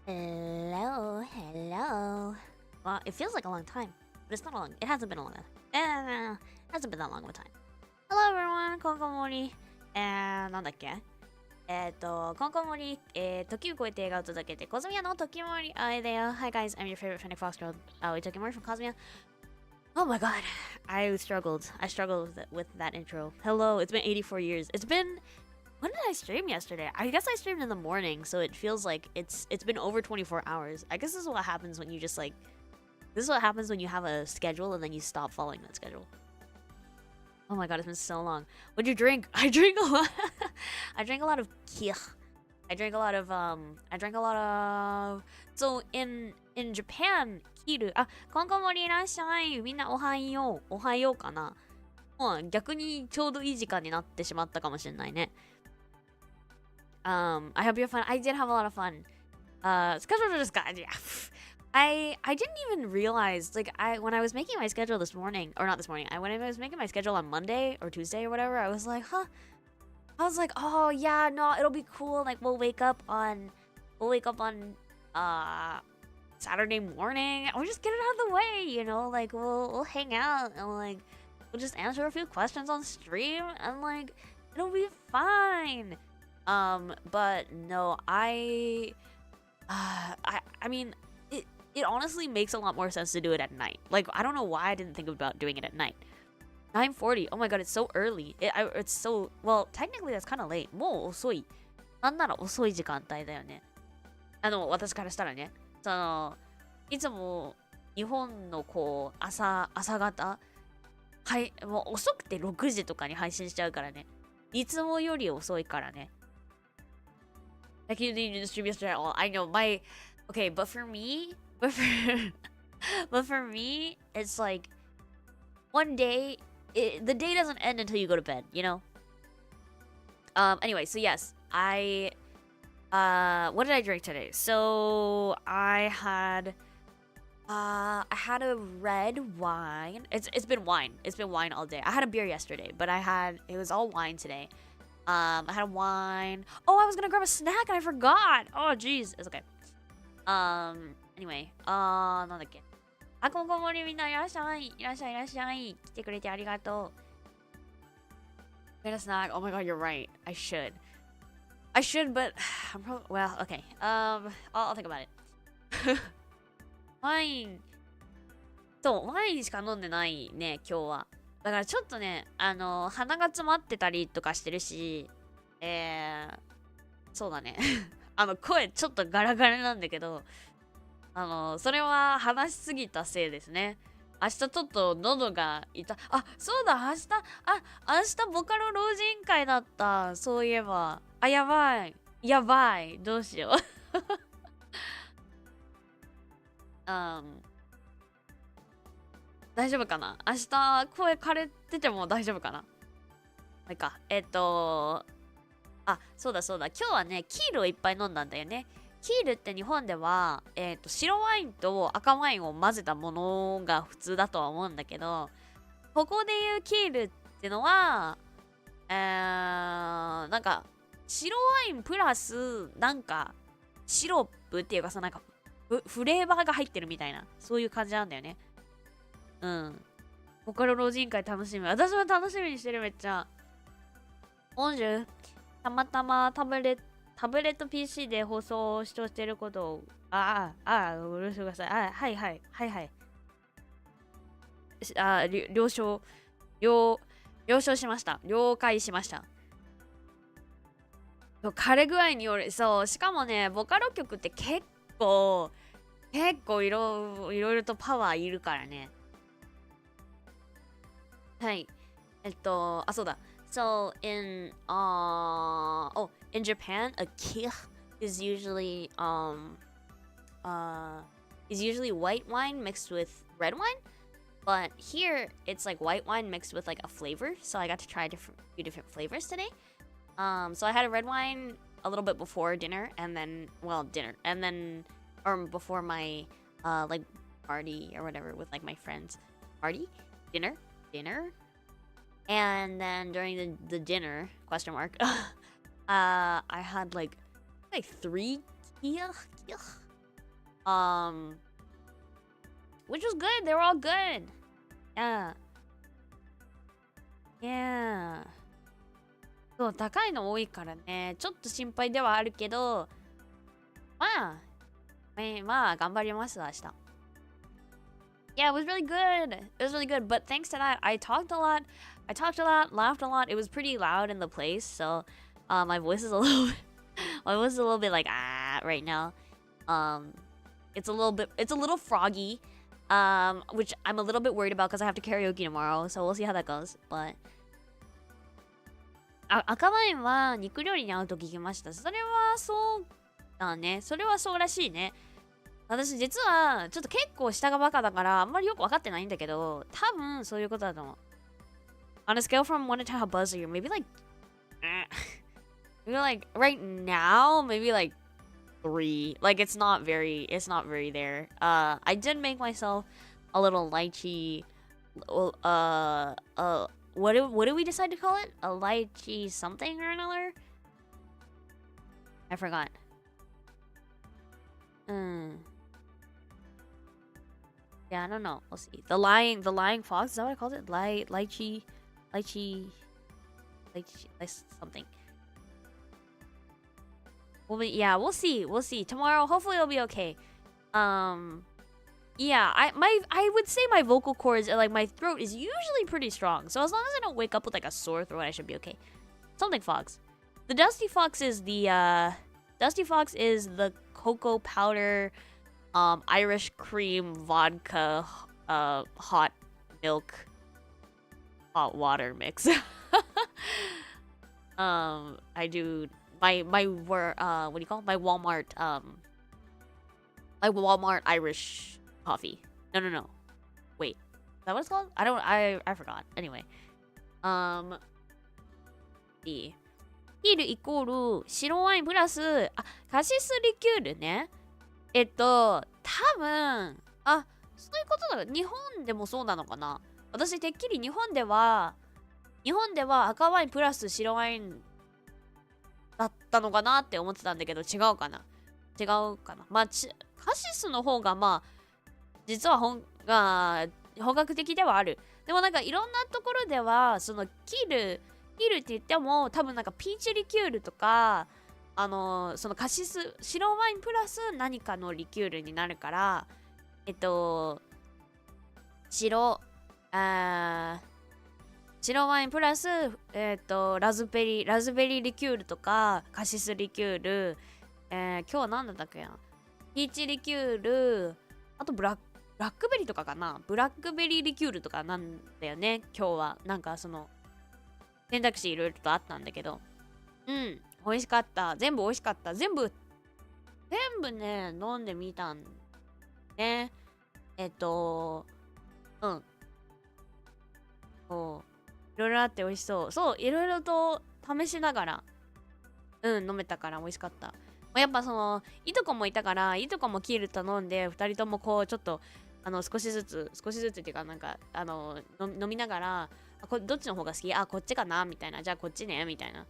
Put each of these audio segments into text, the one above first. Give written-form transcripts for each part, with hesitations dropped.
Hello, hello. Well, it feels like a long time, but it's not long. It hasn't been a long time. It hasn't been that long of a time. Hello everyone, Konkomori. なんだっけKonkomori, 時を超えて映画を届けて、Cosmia の Tokimori あえだよ. Hi guys, I'm your favorite Fennec Fox girl, Tokimori from Cosmia. Oh my god, I struggled with that intro. Hello, it's been 84 years. It's been... When did I stream yesterday? I guess I streamed in the morning, so it feels like it's been over 24 hours. I guess this is what happens when you just like... This is what happens when you have a schedule and then you stop following that schedule. Oh my god, it's been so long. What'd you drink? I drink a lot. I drank a lot of kia. I drank a lot of... So in Japan, kiru... あ、コンコモリいらっしゃい。みんなおはよう。おはようかな。もう逆にちょうどいい時間になってしまったかもしれないね。I hope you have fun. I did have a lot of fun. Schedule just got... Yeah. I didn't even realize, like, when I was making my schedule this morning, or not this morning, when I was making my schedule on Monday or Tuesday or whatever, I was like, oh yeah, no, it'll be cool. Like, we'll wake up on Saturday morning. We'll just get it out of the way, you know, like we'll hang out and like we'll just answer a few questions on stream and like it'll be fine. But no, I mean, it honestly makes a lot more sense to do it at night. Like, I don't know why I didn't think about doing it at night. 9:40. Oh my god, it's so early. It's so... Well, technically that's kind of late. もう遅い。なんなら遅い時間帯だよね。私からしたらね。いつも日本のこう、朝方。はい、もう遅くて6時とかに配信しちゃうからね。いつもより遅いからね。Like you didn't stream yesterday at all. I know, Okay, but for me... But for me, it's like... One day... the day doesn't end until you go to bed, you know? Anyway, so yes, what did I drink today? So I had a red wine. It's been wine. It's been wine all day. I had a beer yesterday, but it was all wine today. I had a wine. Oh, I was gonna grab a snack and I forgot. Oh, jeez. It's okay. Anyway, なんだっけ。あ、こんこもりみんないらっしゃい。いらっしゃいいらっしゃい。来てくれてありがとう。Get a snack. Oh my god, you're right. I should, but I'm probably... Well, okay. I'll think about it. ワインしか飲んでないね、今日は。だからちょっとね、鼻が詰まってたりとかしてるし、そうだね。声ちょっとガラガラなんだけど、それは話しすぎたせいですね。明日ちょっと喉が痛あ、そうだ、明日ボカロ老人会だった。そういえば。あ、やばい。どうしよう。大丈夫かな？明日声枯れてても大丈夫かな？まあいいか。あ、そうだ。今日はね、キールをいっぱい飲んだんだよね。キールって日本では、白ワインと赤ワインを混ぜたものが普通だとは思うんだけど、ここでいうキールってのは、なんか、白ワインプラス、なんか、シロップっていうかさ、なんかフレーバーが入ってるみたいな、そういう感じなんだよね。うん。ボカロ老人会楽しみ。私も楽しみにしてる、めっちゃ。オンジュ、たまたまタブレット PC で放送を視聴していることを、ご了承ください。はい。了承しました。了解しました。枯れ具合による、そう、しかもね、ボカロ曲って結構いろいろとパワーいるからね。はい。そうだ。So in Japan, a kir is usually white wine mixed with red wine, but here it's like white wine mixed with like a flavor. So I got to try a few different flavors today. So I had a red wine a little bit before dinner, and then before my like party or whatever with like my friends. Dinner. And then during the dinner, question mark, I had like 3 kia Which was good. They were all good. Yeah. Yeah. そう、高いの多いからね。ちょっと心配ではあるけど、まあ、頑張ります、明日。Yeah, it was really good. It was really good. But thanks to that, I talked a lot. I talked a lot, laughed a lot. It was pretty loud in the place, so my voice is a little my voice is a little bit like right now. It's a little froggy. Which I'm a little bit worried about because I have to karaoke tomorrow, so we'll see how that goes. But 赤ワインは肉料理に合うと聞きました。それはそうだね。それはそうらしいね。私実はちょっと結構下がバカだからあんまりよく分かってないんだけど、多分そういうことだと思う。On a scale from 1 to 10, how buzzed are you? Maybe like maybe like right now, maybe like 3. Like it's not very there. I did make myself a little lychee what do we decide to call it? A lychee something or another? I forgot. Yeah, I don't know. We'll see. The lying fox, is that what I called it? Lychee something. Yeah, we'll see. Tomorrow, hopefully it'll be okay. Yeah, I would say my vocal cords, like my throat is usually pretty strong. So as long as I don't wake up with like a sore throat, I should be okay. Something fox. The Dusty Fox is the cocoa powder Irish cream vodka hot milk hot water mix. I do my what do you call it? My Walmart Irish coffee. No. Wait. Is that what it's called? I forgot. Anyway. ヒールイコール白ワインプラスカシスリキュールね。多分そういうことだ。日本でもそうなのかな。私てっきり日本では赤ワインプラス白ワインだったのかなって思ってたんだけど、違うかな。まあカシスの方がまあ実は本格的ではある。でもなんかいろんなところではそのキールって言っても多分なんかピーチリキュールとかそのカシス白ワインプラス何かのリキュールになるから白ワインプラスラズベリーリキュールとかカシスリキュール今日は何だったっけな、ピーチリキュール、あとブラックベリーとかかな、ブラックベリーリキュールとかなんだよね。今日はなんかその選択肢いろいろとあったんだけど、美味しかった。全部美味しかった。全部ね飲んでみたんね。そういろいろあって美味しそう。そういろいろと試しながら飲めたから美味しかった。やっぱそのいとこもいたから、いとこもキール頼んで2人ともこうちょっと少しずつっていうかなんか飲みながら、どっちの方が好き？こっちかなみたいな。じゃあこっちねみたいな。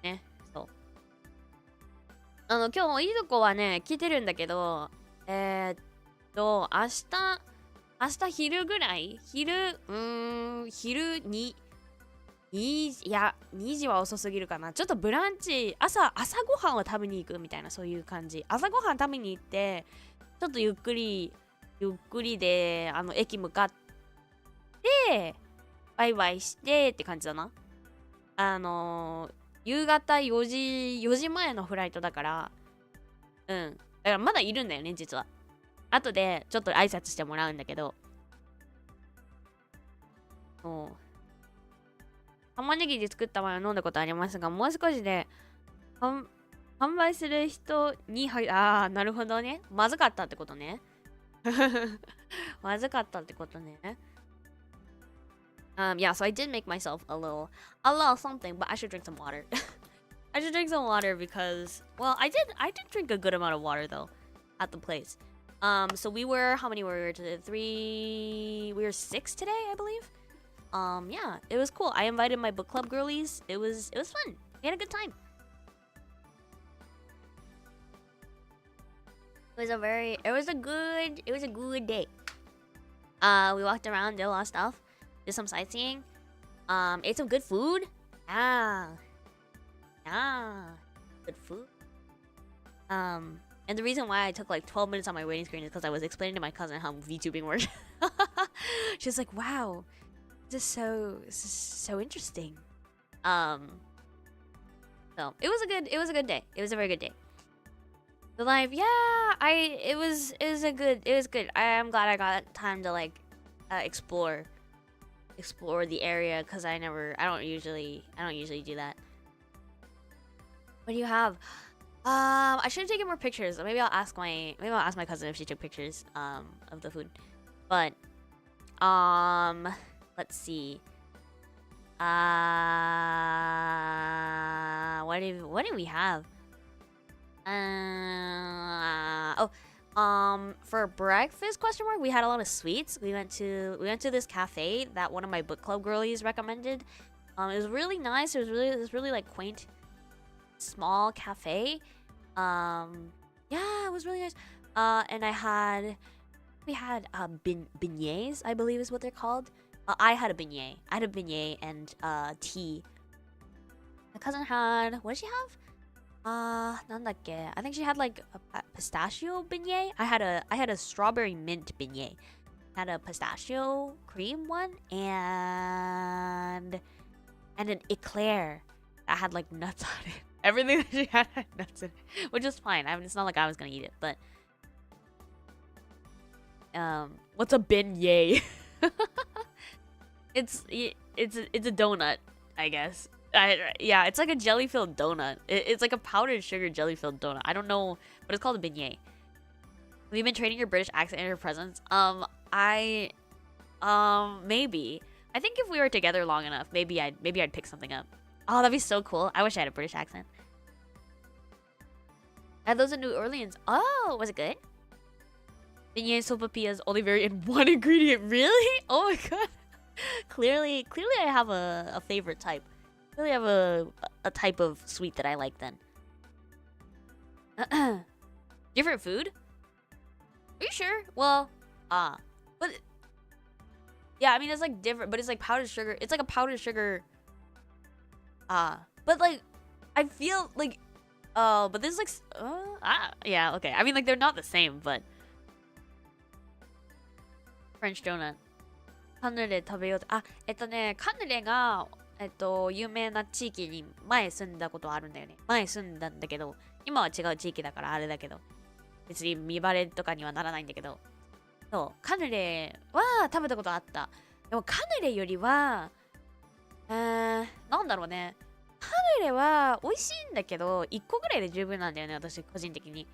ね、そう。今日いとこはね来てるんだけど、明日昼ぐらい？昼に2時は遅すぎるかな。ちょっとブランチ朝ごはんを食べに行くみたいな、そういう感じ。朝ごはん食べに行ってちょっとゆっくりで駅向かってバイバイしてって感じだな。夕方4時前のフライトだから、だからまだいるんだよね実は。後でちょっと挨拶してもらうんだけど、玉ねぎで作ったワインを飲んだことありますが、もう少しで販売する人になるほどね。まずかったってことね。まずかったってことね。Yeah, so I did make myself a little something, but I should drink some water. I should drink some water because, well, I did drink a good amount of water though at the place. So how many were we today? We were 6 today, I believe. Yeah, it was cool. I invited my book club girlies. It was fun. We had a good time. it was a good day. We walked around, did a lot of stuff, did some sightseeing, ate some good food. Yeah, good food. And the reason why I took like 12 minutes on my waiting screen is because I was explaining to my cousin how VTubing works. She's like, "Wow, this is so interesting." So it was a good day. It was a very good day. The life, yeah, it was good. I am glad I got time to like explore the area because I don't usually do that. What do you have? I should have taken more pictures. Maybe I'll ask my cousin if she took pictures of the food. But let's see. What do we have? For breakfast, question mark, we had a lot of sweets. We went to this cafe that one of my book club girlies recommended. It was really nice. It was really like quaint, small cafe. Yeah, it was really nice. And we had beignets, I believe is what they're called. I had a beignet. And tea. My cousin had, what did she have? なんだっけ? I think she had like a pistachio beignet. I had a strawberry mint beignet. Had a pistachio cream one and an eclair that had like nuts on it. Everything that she had nuts in it, which is fine. I mean, it's not like I was gonna eat it, but what's a beignet? It's a donut, I guess. Yeah, it's like a jelly-filled donut. It's like a powdered sugar jelly-filled donut. I don't know, but it's called a beignet. Have you been training your British accent in your presence? Maybe. I think if we were together long enough, maybe I'd pick something up. Oh, that'd be so cool. I wish I had a British accent. I had those in New Orleans. Oh, was it good? Beignet sopapillas only vary in one ingredient. Really? Oh my god. Clearly I have a favorite type. Really have a type of sweet that I like then. Different food? Are you sure? Well, but yeah, I mean it's like different, but it's like powdered sugar. It's like a powdered sugar. But like I feel like but this is like yeah, okay. I mean like they're not the same, but French donut. カヌレ食べようと。カヌレが有名な地域に前住んだことあるんだよね。前住んだんだけど、今は違う地域だからあれだけど、別に見バレとかにはならないんだけど、そう、カヌレは食べたことあった。でもカヌレよりは、なんだろうね。カヌレは美味しいんだけど、1個ぐらいで十分なんだよね、私個人的に。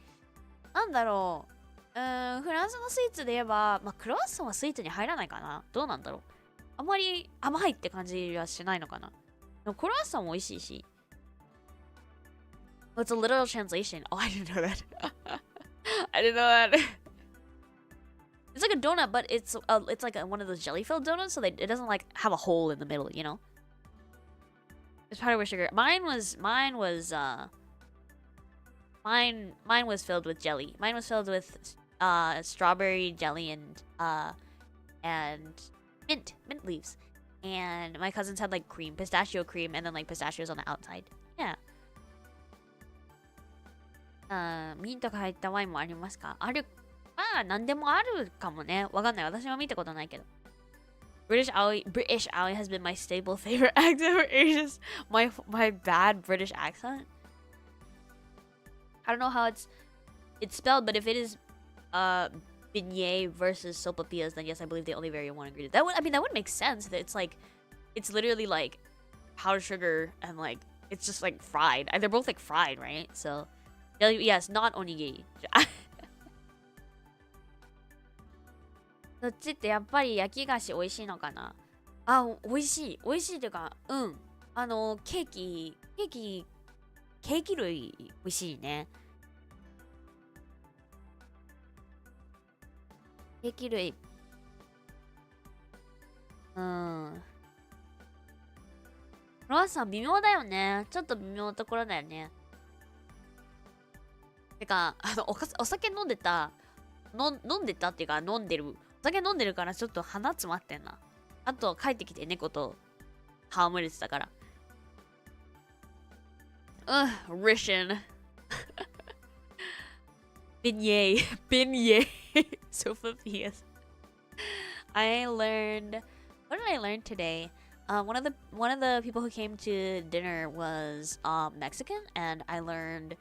なんだろう。フランスのスイーツで言えば、まあ、クロワッサンはスイーツに入らないかな。どうなんだろう。あまり甘いって感じはしないのかな。でもクロワッサンも美味しいし。Oh, it's a literal translation. Oh, I didn't know that. I didn't know that. It's like a donut, but it's like one of those jelly-filled donuts, so it doesn't like have a hole in the middle, you know? It's powdered with sugar. Mine was filled with jelly. Mine was filled with strawberry jelly and mint leaves. And my cousins had like cream, pistachio cream, and then like pistachios on the outside. Yeah. ミントが入ったワインもありますか？ある。まあ、なんでもあるかもね。わかんない。私は見たことないけど。British Aoi has been my staple favorite accent for ages. My bad British accent. I don't know how it's spelled, but if it is beignet versus sopapillas, then yes, I believe they only vary in one ingredient. That would make sense. That it's literally like powdered sugar and like it's just like fried. They're both like fried, right? So yes, not onigiri. どっちってやっぱり焼き菓子美味しいのかな。あ、美味しいっていうか、うん。ケーキ類美味しいね。ケーキ類。クロワッサン微妙だよね。ちょっと微妙なところだよね。てか、お酒飲んでた、飲んでたっていうか、飲んでる。お酒飲んでるからちょっと鼻詰まってんな。あと、帰ってきて猫と戯れてたから。Rishin. Beignet. Beignet. So Sophia's. I learned. What did I learn today? One of the people who came to dinner was Mexican, and I learned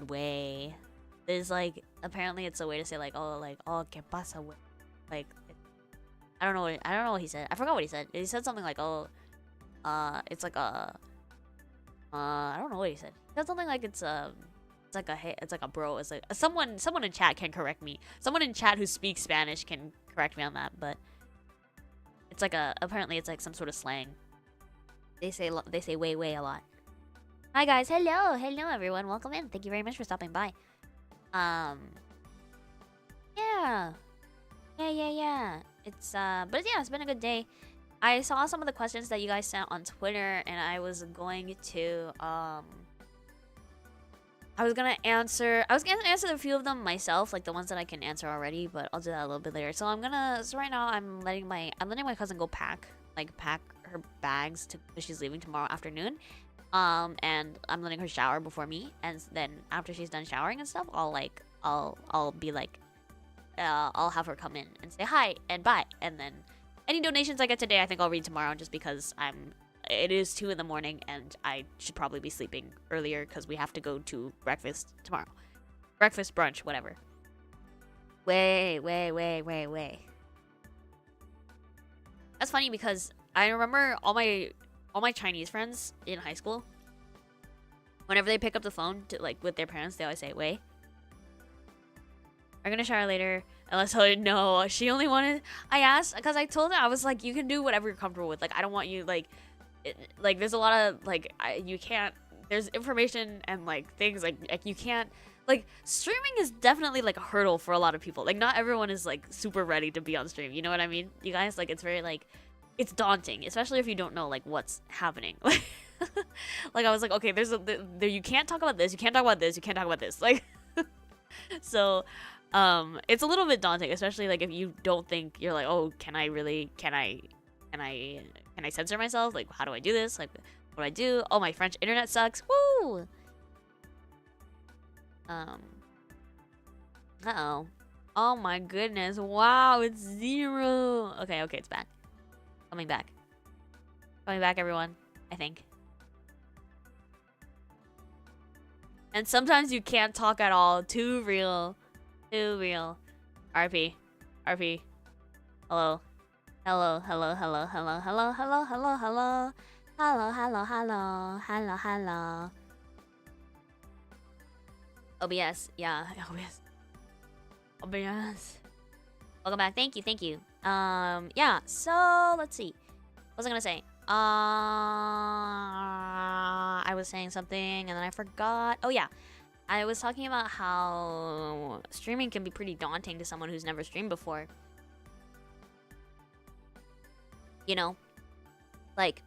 way. There's like apparently it's a way to say like oh que pasa güey. Like I don't know what he said. I forgot what he said. He said something like it's like a I don't know what he said. He said something like it's like a bro. It's like someone in chat can correct me. Someone in chat who speaks Spanish can correct me on that, but it's like apparently it's like some sort of slang. They say way a lot. Hi guys, hello everyone, welcome in. Thank you very much for stopping by. Yeah. It's but yeah, it's been a good day. I saw some of the questions that you guys sent on Twitter, and I was going to answer a few of them myself, like the ones that I can answer already, but I'll do that a little bit later. So right now I'm letting my cousin go pack her bags because she's leaving tomorrow afternoon. And I'm letting her shower before me, and then after she's done showering and stuff, I'll be like, I'll have her come in and say hi and bye, and then any donations I get today, I think I'll read tomorrow, just because it is 2 in the morning and I should probably be sleeping earlier because we have to go to breakfast tomorrow. Breakfast, brunch, whatever. Way. That's funny because I remember all my Chinese friends in high school, whenever they pick up the phone to like with their parents, they always say, "Wait, I'm gonna shower later." And let's tell her, no, she only wanted. I asked because I told her, I was like, you can do whatever you're comfortable with. Like, I don't want you like there's a lot of like you can't. There's information and like things like you can't. Like, streaming is definitely like a hurdle for a lot of people. Like, not everyone is like super ready to be on stream. You know what I mean? You guys, like, it's very like it's daunting, especially if you don't know like what's happening. Like I was like, okay, there you can't talk about this, you can't talk about this, you can't talk about this. Like, so it's a little bit daunting, especially like if you don't think you're like, oh, can I censor myself? Like, how do I do this? Like, what do I do? Oh, my French internet sucks. Woo. Uh-oh. Oh my goodness. Wow, it's 0. Okay, it's back. Coming back, everyone, I think. And sometimes you can't talk at all. Too real. RP. Hello. OBS. Yeah, OBS. Welcome back. Thank you. Yeah, so let's see. What was I gonna say? I was saying something and then I forgot. Oh yeah. I was talking about how streaming can be pretty daunting to someone who's never streamed before. You know? Like,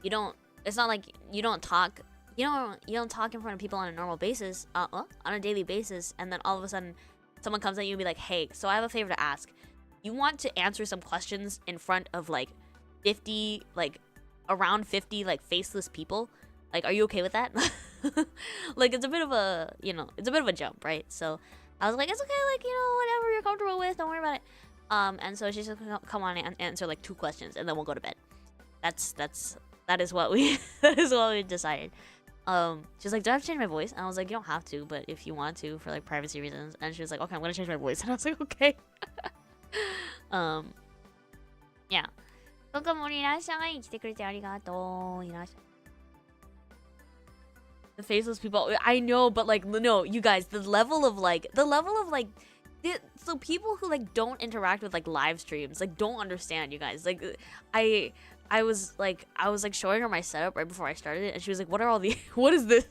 it's not like you don't talk in front of people on a normal basis, on a daily basis, and then all of a sudden someone comes at you and be like, "Hey, so I have a favor to ask. You want to answer some questions in front of like 50, like around 50 like faceless people? Like, are you okay with that?" Like, it's a bit of a, it's a bit of a jump, right? So I was like, it's okay, like, whatever you're comfortable with, don't worry about it. And so she's just come on and answer like 2 questions, and then we'll go to bed. That is what we decided. She's like, do I have to change my voice? And I was like, you don't have to, but if you want to for like privacy reasons. And she was like, okay, I'm gonna change my voice. And I was like, okay. Yeah. Tokimori, いらっしゃい。来てくれてありがとう。いらっしゃい。The faceless people, I know, but like, no, you guys, the level of like, so people who like don't interact with like live streams, like, don't understand, you guys. Like, I was like showing her my setup right before I started it, and she was like, what is this?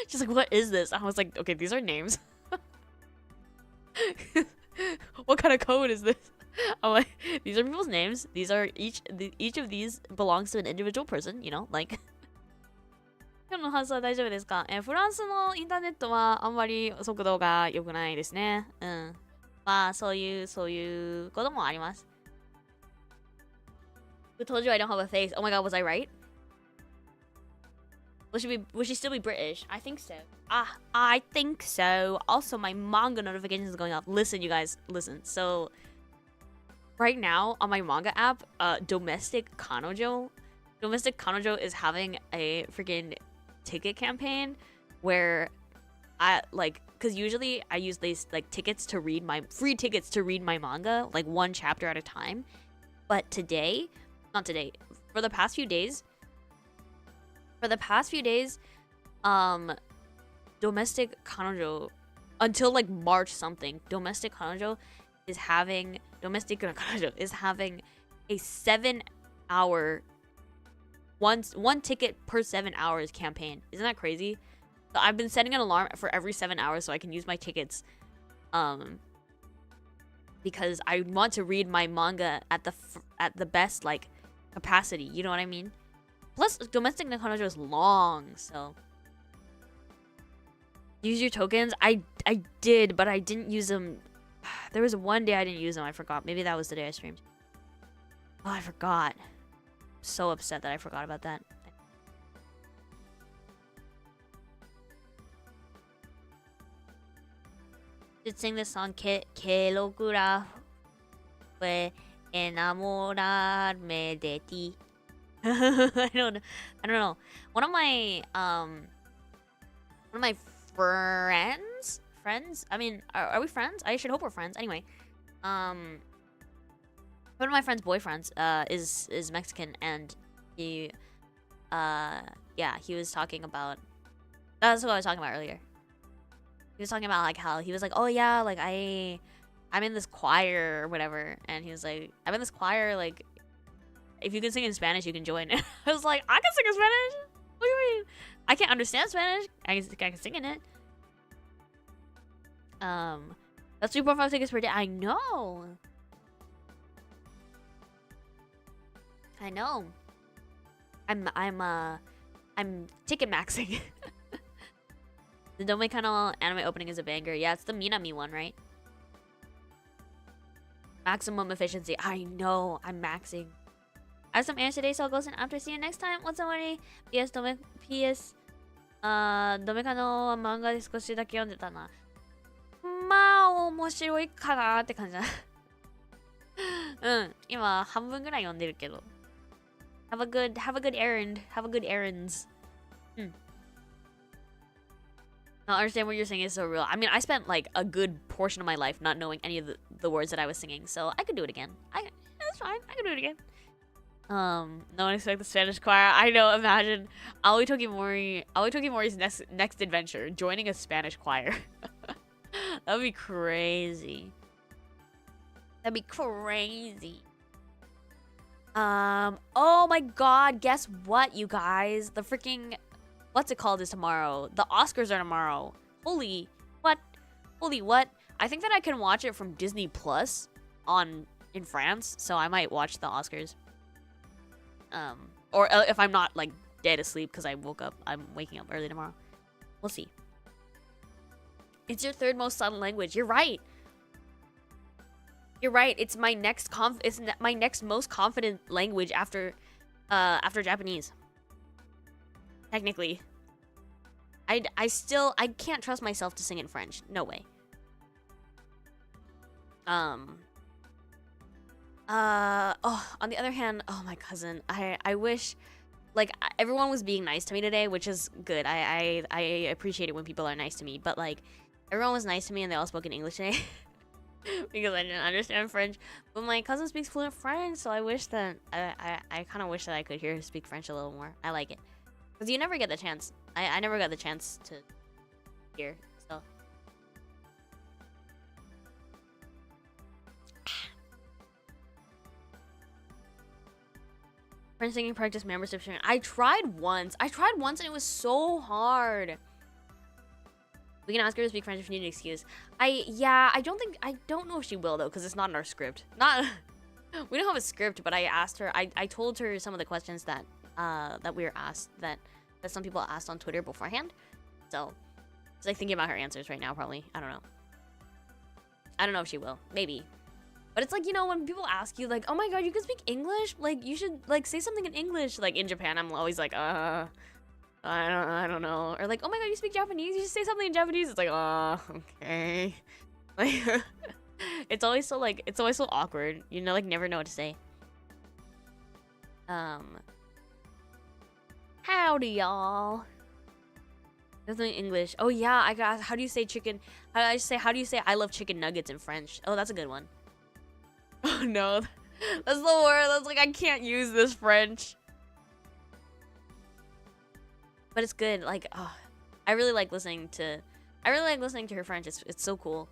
She's like, what is this? I was like, okay, these are names. What kind of code is this? I'm like, these are people's names. These are each of these belongs to an individual person, like. 今日の放送は大丈夫ですか？フランスのインターネットはあんまり速度が良くないですね。うん。まあ、そういうこともあります。Who told you I don't have a face? Oh my god, was I right? Would she still be British? I think so. I think so. Also, my manga notifications is going off. Listen, you guys, listen. So, right now on my manga app, Domestic Kanojo is having a freaking ticket campaign where because usually I use these like free tickets to read my manga, like one chapter at a time. But not today, for the past few days, Domestic Kanojo, until like March something, Domestic Kanojo is having a 7-hour one ticket per 7 hours campaign. Isn't that crazy? So I've been setting an alarm for every 7 hours so I can use my tickets, because I want to read my manga at the best like capacity. You know what I mean? Plus, Domestic Kanojo is long, so use your tokens. I did, but I didn't use them. There was one day I didn't use them. I forgot. Maybe that was the day I streamed. Oh, I forgot. I'm so upset that I forgot about that. Should sing this song. Que locura fue enamorarme de ti. I don't know. One of my friends. I mean, are we friends? I should hope we're friends. Anyway, one of my friend's boyfriends is Mexican, and he he was talking about, that's what I was talking about earlier. He was talking about like how he was like, oh yeah, like I'm in this choir or whatever, and he was like, I'm in this choir, like if you can sing in Spanish, you can join. I was like, I can sing in Spanish? What do you mean? I can't understand Spanish. I can sing in it. That's 3.5 tickets per day. I know. I'm ticket maxing. The Domekano anime opening is a banger. Yeah, it's the Minami one, right? Maximum efficiency. I know. I'm maxing. I have some answer today, so I'll go soon after. See you next time. What's up, buddy? PS ドメカの漫画で少しだけ読んでたな。まあ面白いかなって感じだ。うん、今半分ぐらい読んでるけど。Have a good errand. Have a good errands. I understand what you're saying is so real. I mean, I spent like a good portion of my life not knowing any of the words that I was singing, so I could do it again. That's fine. I could do it again. No one expects the Spanish choir. I know. Imagine Aoi Tokimori's next adventure, joining a Spanish choir. That would be crazy. That'd be crazy. Oh my god, guess what, you guys? The freaking, what's it called, is tomorrow. The Oscars are tomorrow. Holy what? I think that I can watch it from Disney Plus in France, so I might watch the Oscars. Or if I'm not like dead asleep because I'm waking up early tomorrow. We'll see. It's your third most silent language. You're right. It's my next most confident language after Japanese. Technically. I can't trust myself to sing in French. No way. On the other hand, oh, my cousin, I wish, like, everyone was being nice to me today, which is good. I appreciate it when people are nice to me, but like, everyone was nice to me and they all spoke in English today. Because I didn't understand French. But my cousin speaks fluent French, so I wish that I kind of wish that I could hear her speak French a little more. I like it. Because you never get the chance. I never got the chance to hear, so. French singing practice membership sharing. I tried once and it was so hard. We can ask her to speak French if you need an excuse. I don't know if she will though, because it's not in our script. We don't have a script, but I asked her, I told her some of the questions that we were asked, that that some people asked on Twitter beforehand. So it's like thinking about her answers right now, probably. I don't know. I don't know if she will. Maybe. But it's like, you know, when people ask you, like, oh my god, you can speak English? Like, you should, like, say something in English. Like, in Japan, I'm always like, I don't know. Or like, oh my god, you speak Japanese? You should say something in Japanese. It's like, okay. Like, it's always so, like, it's always so awkward. You know, like, never know what to say. Howdy, y'all. Nothing English. Oh, yeah, I got, how do you say chicken? How do you say I love chicken nuggets in French? Oh, that's a good one. Oh, no. That's the word. That's like, I can't use this French. But it's good. Like, oh, I really like listening to her French. It's so cool.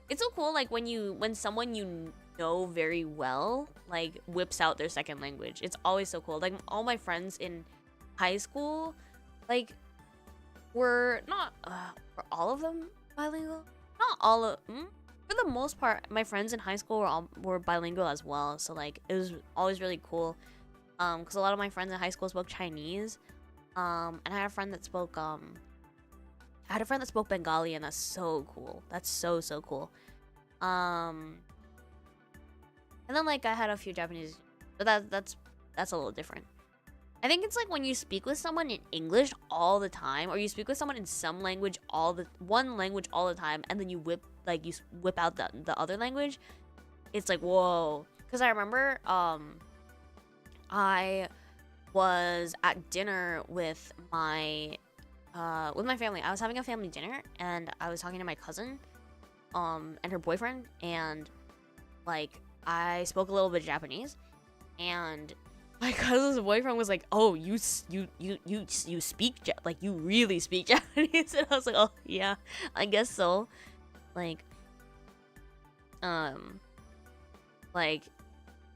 It's so cool, like, when someone you know very well, like, whips out their second language. It's always so cool. Like, all my friends in high school, like, were not, were all of them bilingual? Not all of, for the most part, my friends in high school were bilingual as well. So, like, it was always really cool. Because a lot of my friends in high school spoke Chinese. And I had a friend that spoke, Bengali, and that's so cool. That's so cool. And then, like, I had a few Japanese, but that's a little different. I think it's like when you speak with someone in English all the time, or you speak with someone in some language one language all the time, and then you whip out the other language. It's like, whoa. Because I remember, I was at dinner with my family. I was having a family dinner, and I was talking to my cousin, and her boyfriend, and like I spoke a little bit of Japanese, and my cousin's boyfriend was like, "Oh, you speak like you really speak Japanese," and I was like, "Oh yeah, I guess so." Like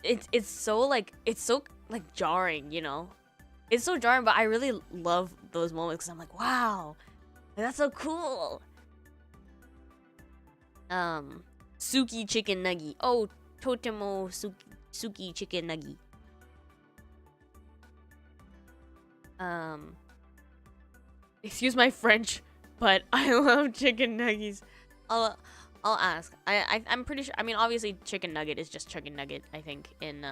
it's so jarring, you know. It's so jarring, but I really love those moments because I'm like, wow, that's so cool. Suki chicken nugget. Oh, totemo suki chicken nugget. Excuse my French, but I love chicken nuggets. I'll ask. I'm pretty sure. I mean, obviously, chicken nugget is just chicken nugget. I think in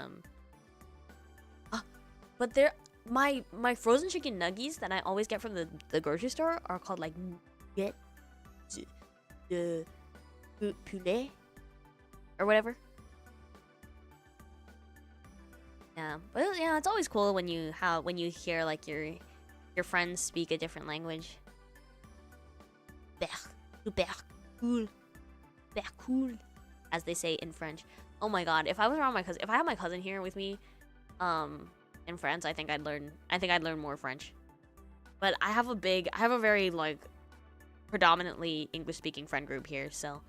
but there. My frozen chicken nuggies that I always get from the grocery store are called like get the poulet or whatever. Yeah, but yeah, it's always cool when you hear like your friends speak a different language. Super cool, as they say in French. Oh my god, if I was around my cousin, if I had my cousin here with me, in France, I think I'd learn more French. But I have a very like predominantly English speaking friend group here, so,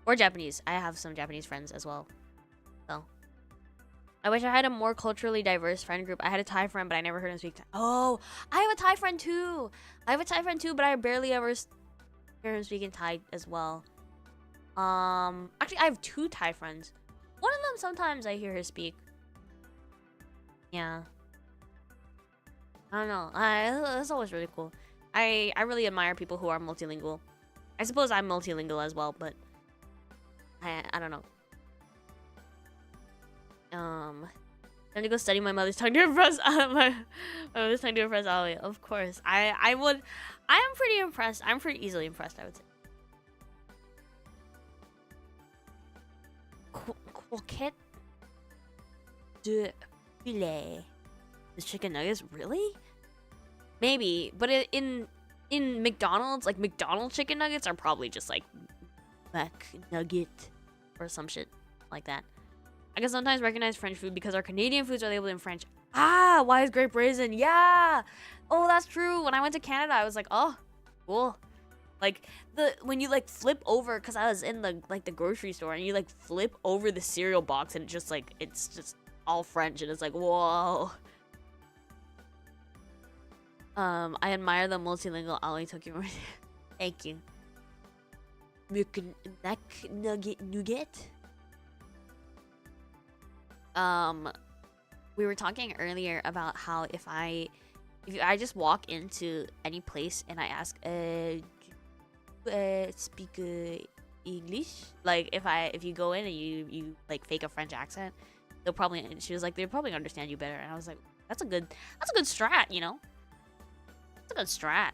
or Japanese. I have some Japanese friends as well. So I wish I had a more culturally diverse friend group. I had a Thai friend, but I never heard him speak Thai. Oh, I have a Thai friend too, but I barely ever hear him speak in Thai as well. Actually, I have two Thai friends. One of them, sometimes I hear her speak. Yeah. I don't know. That's always really cool. I really admire people who are multilingual. I suppose I'm multilingual as well, but I don't know. Time to go study my mother's tongue to impress my mother's tongue to impress Ali. Of course. I am pretty impressed. I'm pretty easily impressed, I would say. Croquette de filet. The chicken nuggets, really? Maybe, but in McDonald's, like McDonald's chicken nuggets are probably just like Mac nugget or some shit like that. I can sometimes recognize French food because our Canadian foods are labeled in French. Ah, why is grape raisin? Yeah. Oh, that's true. When I went to Canada, I was like, oh, cool. Like when you like flip over, because I was in the grocery store, and you like flip over the cereal box, and it's just all French, and it's like, whoa. I admire the multilingual Ali Tokimori. Thank you. Nugget. We were talking earlier about how if I if I just walk into any place and I ask, speak English? Like if you go in and you like fake a French accent, they'll probably. She was like, they'll probably understand you better. And I was like, that's a good strat, you know. That's a good strat.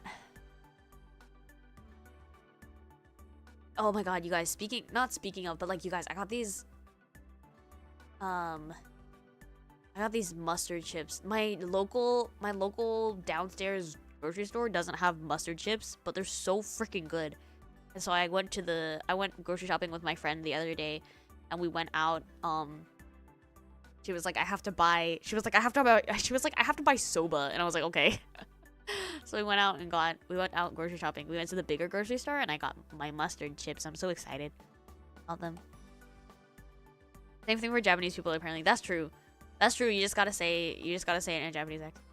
Oh my god, you guys, not speaking of, but like you guys, I got these mustard chips. My local downstairs grocery store doesn't have mustard chips, but they're so freaking good. And so I went grocery shopping with my friend the other day, and we went out. She was like, I have to buy soba, and I was like, okay. So we went out grocery shopping. We went to the bigger grocery store and I got my mustard chips. I'm so excited about them. Same thing for Japanese people, apparently. That's true. That's true. You just gotta say it in a Japanese accent.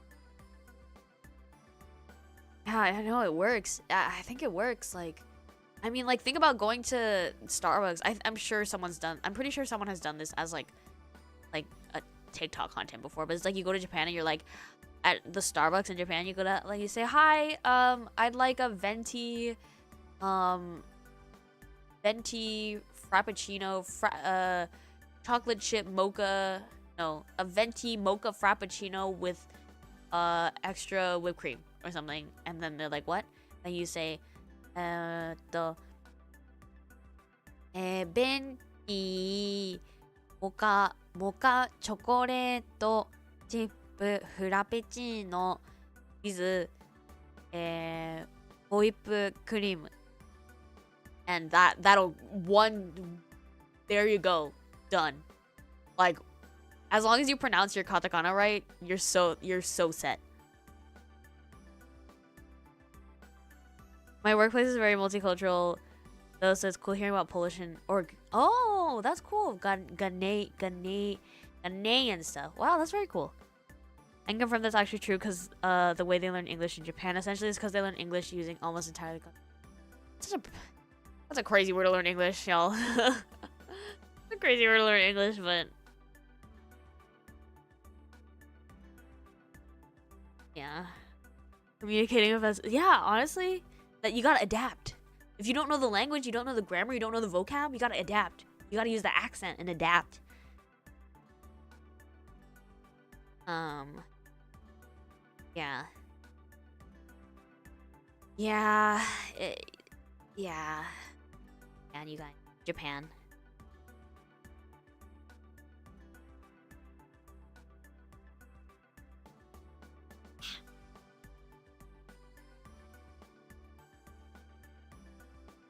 Yeah, I know it works. I think it works. Like, I mean, like, think about going to Starbucks. I'm sure I'm pretty sure someone has done this as like a TikTok content before. But it's like you go to Japan and you're like, at the Starbucks in Japan, you go to, like, you say, hi, I'd like a venti frappuccino, chocolate chip mocha, no, a venti mocha frappuccino with, extra whipped cream or something. And then they're like, what? Then you say, venti mocha chocolate chip frappuccino with whipped cream, and there you go, done. Like, as long as you pronounce your katakana right, you're so set. My workplace is very multicultural, though, so it's cool hearing about Polish and oh, that's cool. Ghanaian stuff. Wow, that's very cool. I can confirm that's actually true because the way they learn English in Japan essentially is because they learn English using almost entirely. That's a crazy word to learn English, y'all. It's a crazy word to learn English, but yeah, communicating with us. Yeah, honestly, that you gotta adapt. If you don't know the language, you don't know the grammar, you don't know the vocab, you gotta adapt. You gotta use the accent and adapt. Yeah. Yeah. And you guys, Japan.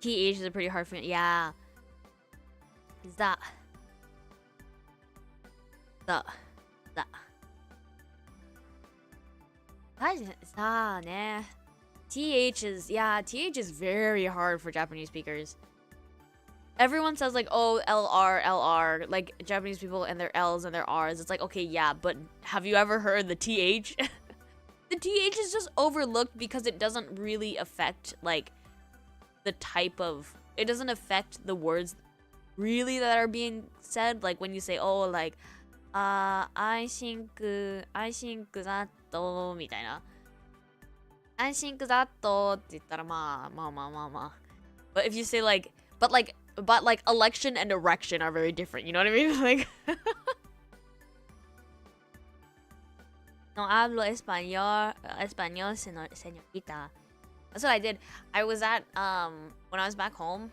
TH is a pretty hard for me. Yeah. That. TH is very hard for Japanese speakers. Everyone says like, oh, LR, like Japanese people and their L's and their R's. It's like, okay, yeah, but have you ever heard the TH? The TH is just overlooked because it doesn't really affect like the type of, it doesn't affect the words really that are being said. Like when you say, oh, like, I think that みたいな I think that って言ったらまあ But if you say like but like election and erection are very different, you know what I mean? Like No hablo español, señorita. That's what I did. I was at when I was back home,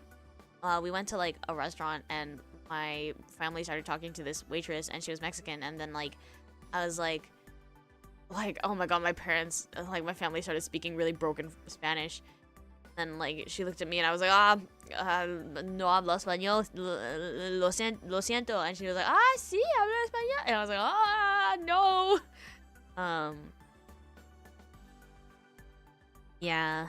we went to like a restaurant and my family started talking to this waitress and she was Mexican, and then like I was like oh my god, my parents, like my family started speaking really broken Spanish, and like she looked at me and I was like no hablo español, lo siento, and she was like sí hablo español, and I was like no. Yeah.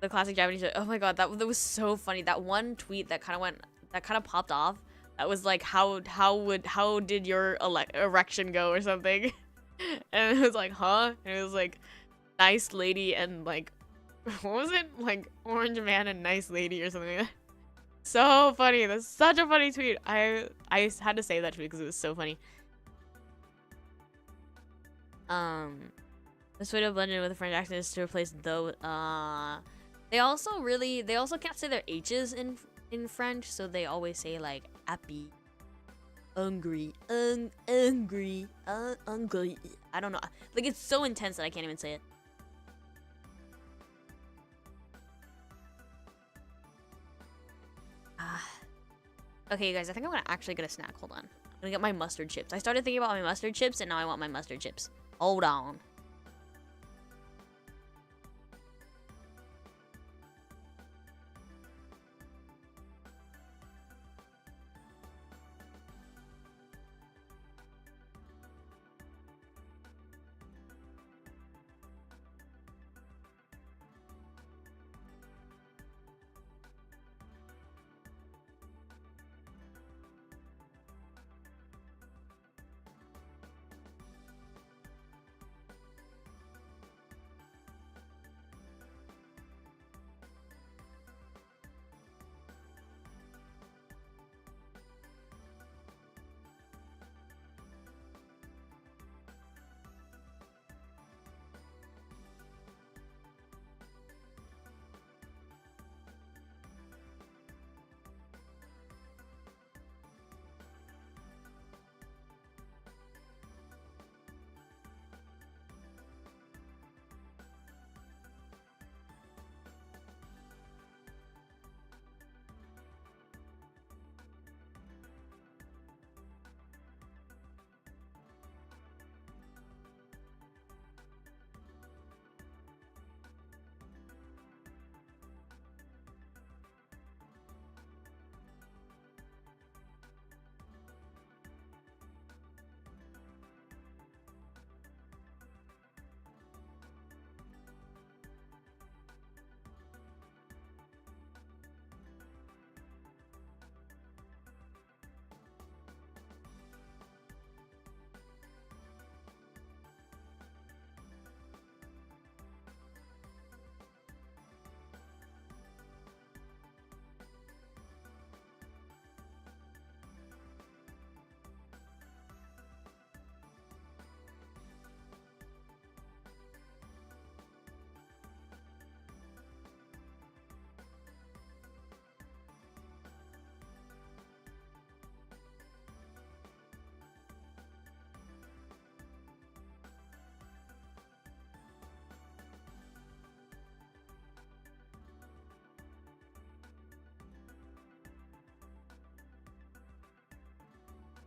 The classic Japanese. Oh my god, that was so funny. That one tweet that kind of popped off. That was like, how did your erection go or something? And it was like, huh? And it was like, nice lady and like, what was it? Like orange man and nice lady or something like that. So funny. That's such a funny tweet. I had to save that tweet because it was so funny. This way to blend in with the French accent is to replace the. They also can't say their H's in French, so they always say like happy, hungry, hungry, hungry. I don't know. Like it's so intense that I can't even say it. Okay, you guys, I think I'm gonna actually get a snack. Hold on. I'm gonna get my mustard chips. I started thinking about my mustard chips, and now I want my mustard chips. Hold on.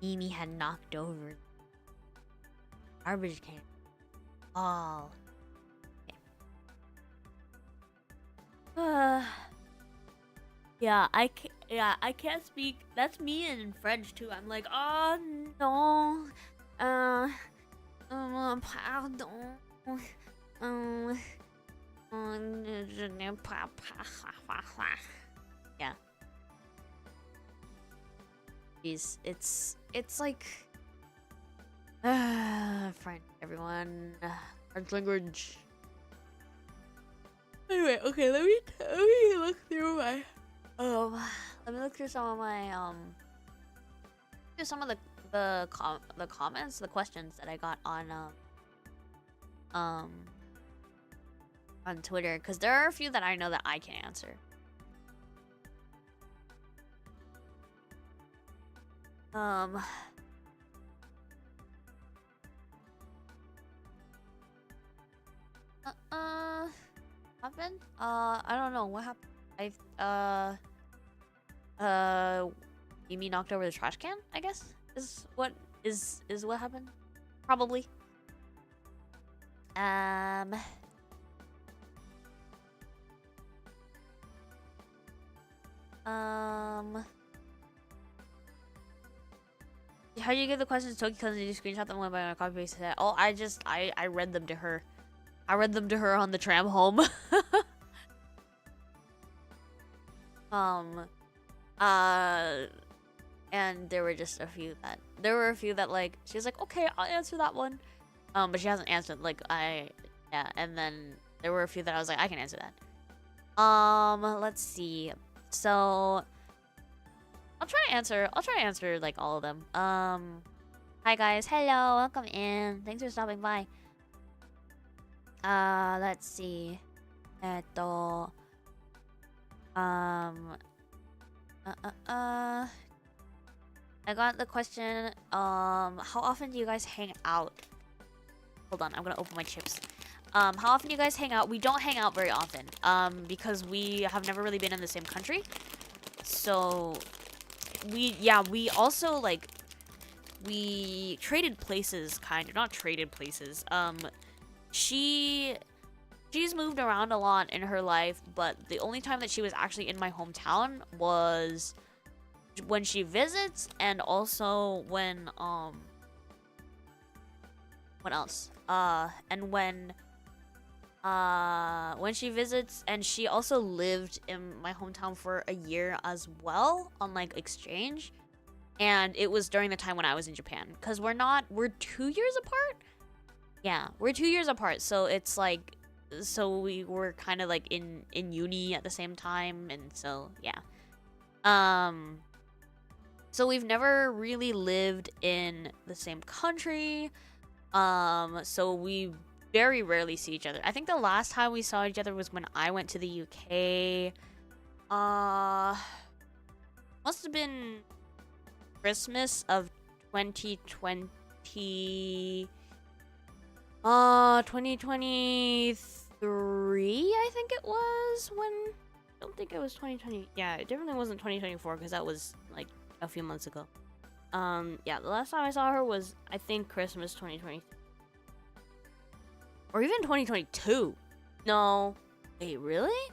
Mimi had knocked over garbage can. Oh. Okay. Yeah, I can't speak. That's me in French too. I'm like, oh no, pardon, yeah. Jeez, it's like, French, everyone, French language. Anyway, okay, let me look through my let me look through some of my some of the comments, the questions that I got on Twitter, because there are a few that I know that I can answer. Happened? I don't know what happened. Mimi knocked over the trash can, I guess is what happened, probably. How do you give the questions to Toki cousin? Did you screenshot them one by copy paste it? Oh, I read them to her. I read them to her on the tram home. And there were a few that like she was like, okay, I'll answer that one. But she hasn't answered, like, and then there were a few that I was like, I can answer that. Let's see. So I'll try to answer like all of them. Hi guys, hello, welcome in. Thanks for stopping by. let's see. I got the question, how often do you guys hang out? Hold on, I'm gonna open my chips. How often do you guys hang out? We don't hang out very often, because we have never really been in the same country. So, we also, like, we traded places, kind of. Not traded places. She's moved around a lot in her life, but the only time that she was actually in my hometown was when she visits, and also when, what else? And when she visits, and she also lived in my hometown for a year as well on, like, exchange. And it was during the time when I was in Japan, because we're 2 years apart? Yeah, we're 2 years apart, so it's like, so we were kind of like in uni at the same time, and so yeah. So we've never really lived in the same country, so we very rarely see each other. I think the last time we saw each other was when I went to the UK. Must have been Christmas of 2020. 2023, I think it was when... I don't think it was 2020. Yeah, it definitely wasn't 2024 because that was like a few months ago. Yeah, the last time I saw her was, I think, Christmas 2020. Or even 2022. No. Wait, really?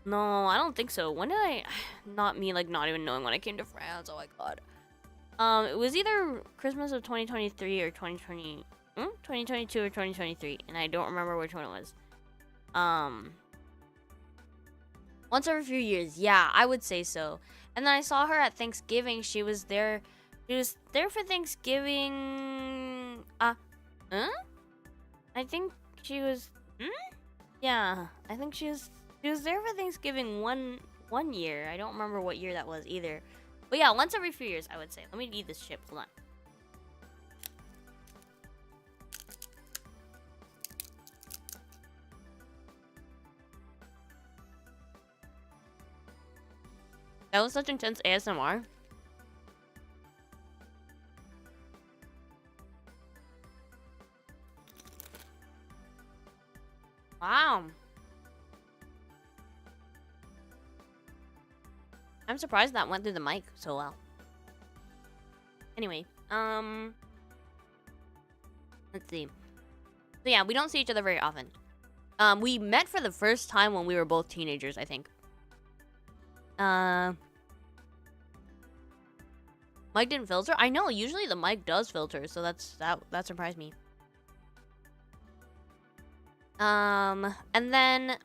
No, I don't think so. When did I... Not me, like, not even knowing when I came to France. Oh my god. It was either Christmas of 2023 or 2022 or 2023, and I don't remember which one it was. Once every few years, yeah, I would say so. And then I saw her at Thanksgiving. She was there for Thanksgiving. I think she was. Yeah, I think she was there for Thanksgiving one year. I don't remember what year that was either. But yeah, once every few years, I would say. Let me eat this chip. Hold on. That was such intense ASMR. Wow. I'm surprised that went through the mic so well. Anyway, let's see. So yeah, we don't see each other very often. We met for the first time when we were both teenagers, I think. Mic didn't filter? I know, usually the mic does filter, so that surprised me. And then,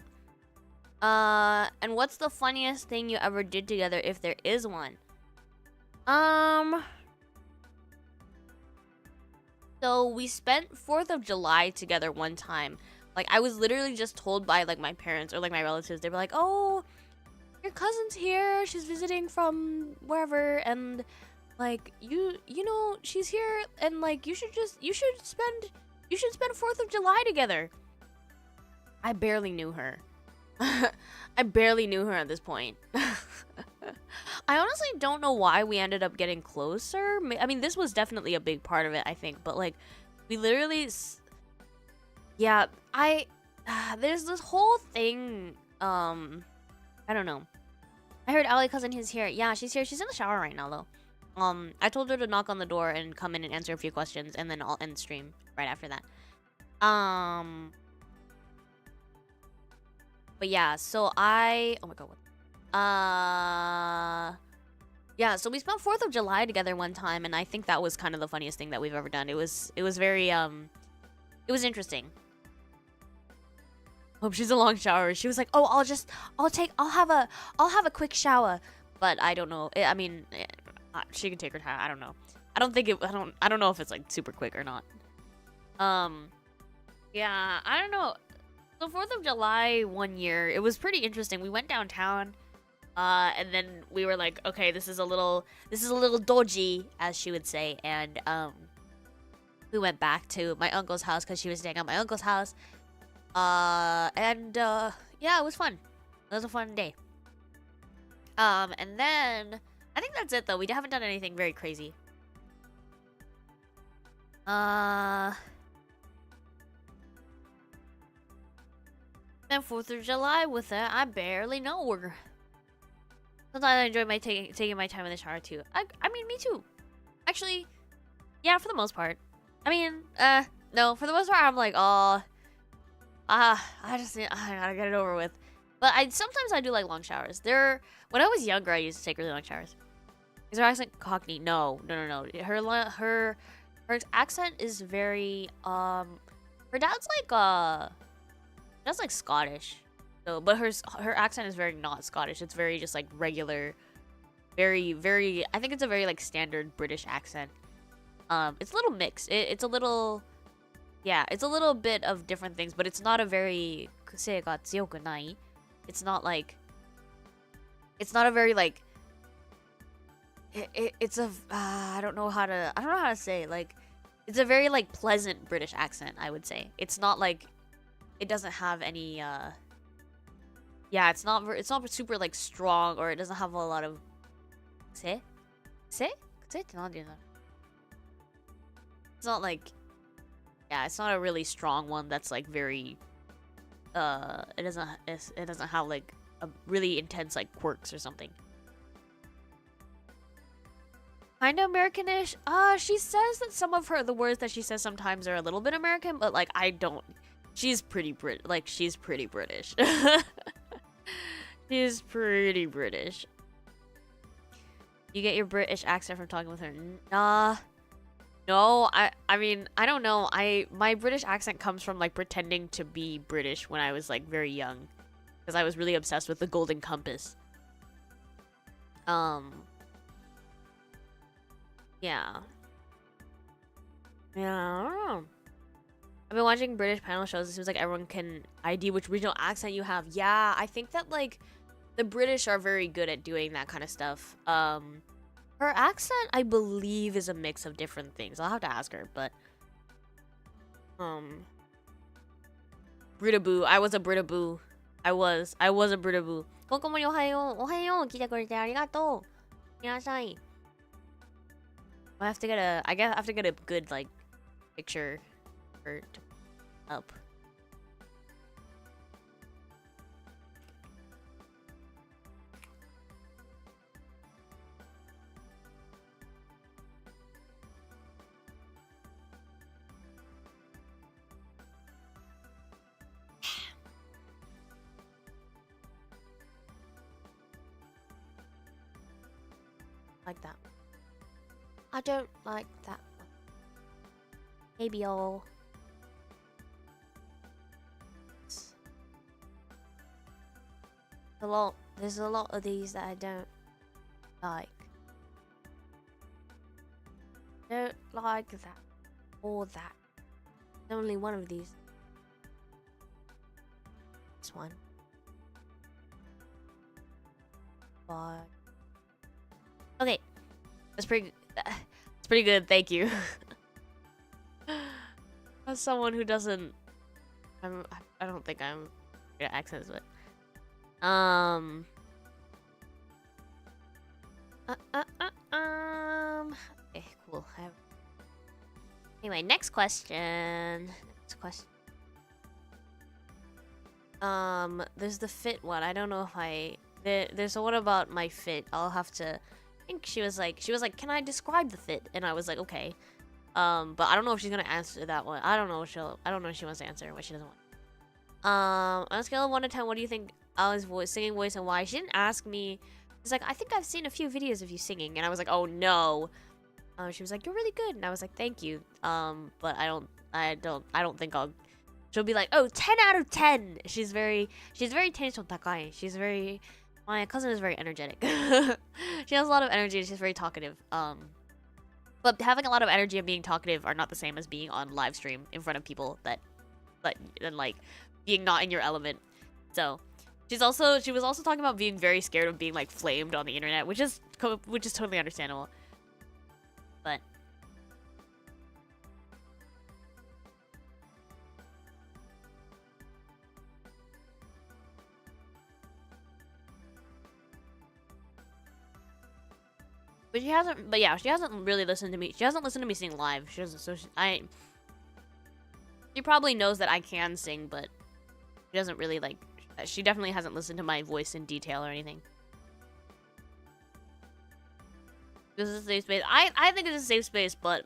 and what's the funniest thing you ever did together, if there is one? So we spent 4th of July together one time. Like, I was literally just told by, like, my parents or, like, my relatives. They were like, oh, your cousin's here. She's visiting from wherever. And, like, you know, she's here. And, like, you should spend 4th of July together. I barely knew her. I barely knew her at this point. I honestly don't know why we ended up getting closer. I mean, this was definitely a big part of it, I think. But, like, we literally... Yeah, there's this whole thing, I don't know. I heard Ali cousin is here. Yeah, she's here. She's in the shower right now, though. I told her to knock on the door and come in and answer a few questions, and then I'll end stream right after that. But yeah, so oh my god, what? Yeah, so we spent 4th of July together one time, and I think that was kind of the funniest thing that we've ever done. It was very, it was interesting. Hope she's a long shower. She was like, oh, I'll have a quick shower. But I don't know. I mean, she can take her time. I don't know. I don't know if it's like super quick or not. Yeah, I don't know. So 4th of July one year, it was pretty interesting. We went downtown, and then we were like, okay, this is a little dodgy, as she would say, and we went back to my uncle's house because she was staying at my uncle's house. Yeah, it was fun. It was a fun day. And then I think that's it though. We haven't done anything very crazy. Then 4th of July with it, I barely know her. Sometimes I enjoy taking my time in the shower too. I mean, me too. Actually, yeah, for the most part. I mean, no, for the most part, I'm like, I gotta get it over with. But sometimes I do like long showers. When I was younger, I used to take really long showers. Is her accent Cockney? No. Her accent is very her dad's like Scottish. So, but her accent is very not Scottish. It's very just like regular, very. I think it's a very like standard British accent. It's a little mixed. It's a little, yeah, it's a little bit of different things, but it's not a very it's not a very like I don't know how to say, like, it's a very like pleasant British accent, I would say. It's not like, it doesn't have any yeah, it's not super like strong, or it doesn't have a lot of it's not like, yeah, it's not a really strong one that's like very it doesn't have like a really intense like quirks or something. Kind of Americanish. She says that some of the words that she says sometimes are a little bit American, but like she's pretty British. She's pretty British. You get your British accent from talking with her? No, I mean, I don't know. My British accent comes from like pretending to be British when I was like very young, because I was really obsessed with the Golden Compass. Yeah. Yeah, I don't know. I've been watching British panel shows. It seems like everyone can ID which regional accent you have. Yeah, I think that like the British are very good at doing that kind of stuff. Her accent, I believe, is a mix of different things. I'll have to ask her, but Britaboo. I was a Britaboo. I was a Britaboo. Tokimori, ohayo. 来てくれてありがとう。いらっしゃい。I have to get a good like picture for up. Like that. I don't like that one. Maybe there's a lot of these that I don't like. Don't like that or that. There's only one of these. This one. But okay, that's pretty good. Thank you. As someone who doesn't, I don't think I'm good at accents, but okay, cool. Anyway, next question. There's the fit one. I don't know if there's one about my fit. I'll have to. I think she was like, can I describe the fit? And I was like, okay. But I don't know if she's gonna answer that one. I don't know if she wants to answer what she doesn't want. On a scale of 1 to 10, what do you think Ali's singing voice and why? She didn't ask me. She's like, I think I've seen a few videos of you singing, and I was like, oh no. She was like, you're really good, and I was like, thank you. But I don't think I'll. She'll be like, oh, 10 out of 10. She's very tension takai. My cousin is very energetic. She has a lot of energy. She's very talkative. But having a lot of energy and being talkative are not the same as being on live stream in front of people and like being not in your element. So she was also talking about being very scared of being like flamed on the internet, which is totally understandable. But But she hasn't. But yeah, she hasn't really listened to me. She hasn't listened to me sing live. She doesn't. So she probably knows that I can sing, but she doesn't really like. She definitely hasn't listened to my voice in detail or anything. This is a safe space. I think it's a safe space, but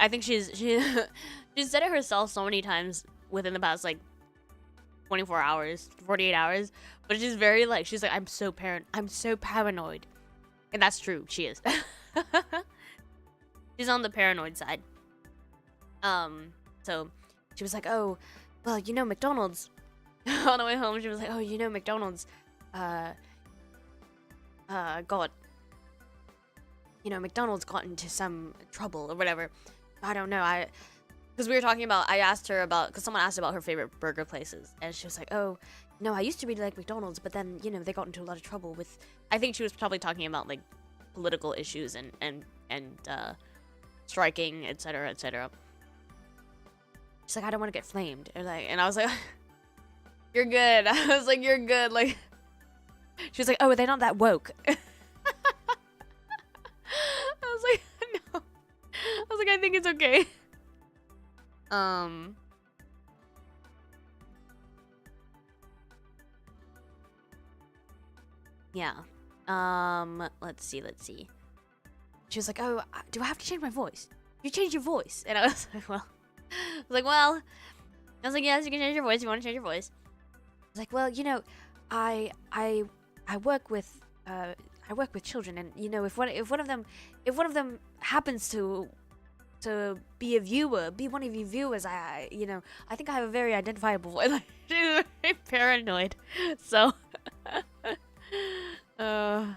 I think she's said it herself so many times within the past like 24 hours, 48 hours. But she's very like, she's like, I'm so paranoid. And that's true, she is. She's on the paranoid side. So she was like, oh, well, you know, McDonald's. On the way home, she was like, oh, you know, McDonald's, McDonald's got into some trouble or whatever. I don't know. Because we were talking about, I asked her about, because someone asked about her favorite burger places. And she was like, oh, no, I used to really like McDonald's, but then, you know, they got into a lot of trouble with, I think she was probably talking about, like, political issues and striking, etc., etc. She's like, I don't want to get flamed. And I was like, you're good. I was like, you're good. Like, she was like, oh, are they not that woke? I was like, no. I was like, I think it's okay. Yeah. Let's see. She was like, oh, do I have to change my voice? You change your voice. And I was like, well. I was like, yes, you can change your voice if you want to change your voice. I was like, well, you know, I work with children, and you know, if one of them happens to be one of you viewers, I think I have a very identifiable voice. Like, she's very paranoid. So I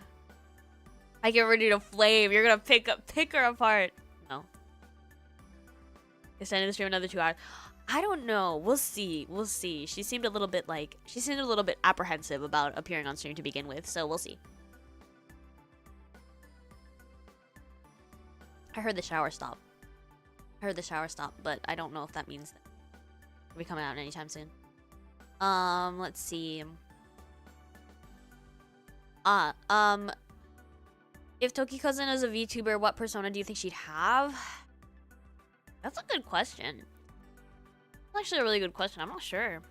get ready to flame. You're gonna pick her apart. No. Extending the stream another 2 hours. I don't know. We'll see. She seemed a little bit apprehensive about appearing on stream to begin with, so we'll see. I heard the shower stop, but I don't know if that means that it'll be coming out anytime soon. Let's see. If Toki Cousin is a VTuber, what persona do you think she'd have? That's a good question. That's actually a really good question. I'm not sure.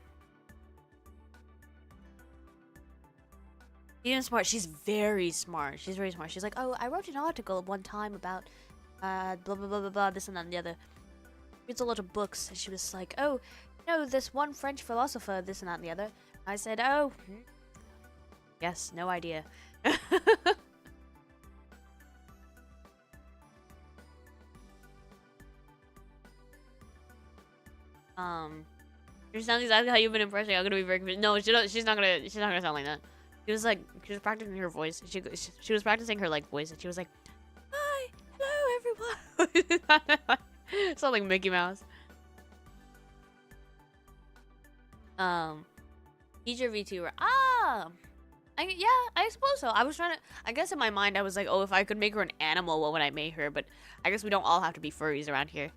She's smart. She's very smart. She's very smart. She's like, oh, I wrote an article one time about blah blah blah blah blah, this and that and the other. She reads a lot of books, and she was like, oh, you know, this one French philosopher, this and that and the other. I said, oh, yes, no idea. She sounds exactly how you've been impressing. I'm gonna be very confused. No, she's not gonna sound like that. She was practicing her voice. She was practicing her like voice, and she was like, hi, hello everyone. Sound like Mickey Mouse. Teacher VTuber. I suppose so. I was trying to, I guess in my mind I was like, oh, if I could make her an animal, what would I make her? But I guess we don't all have to be furries around here.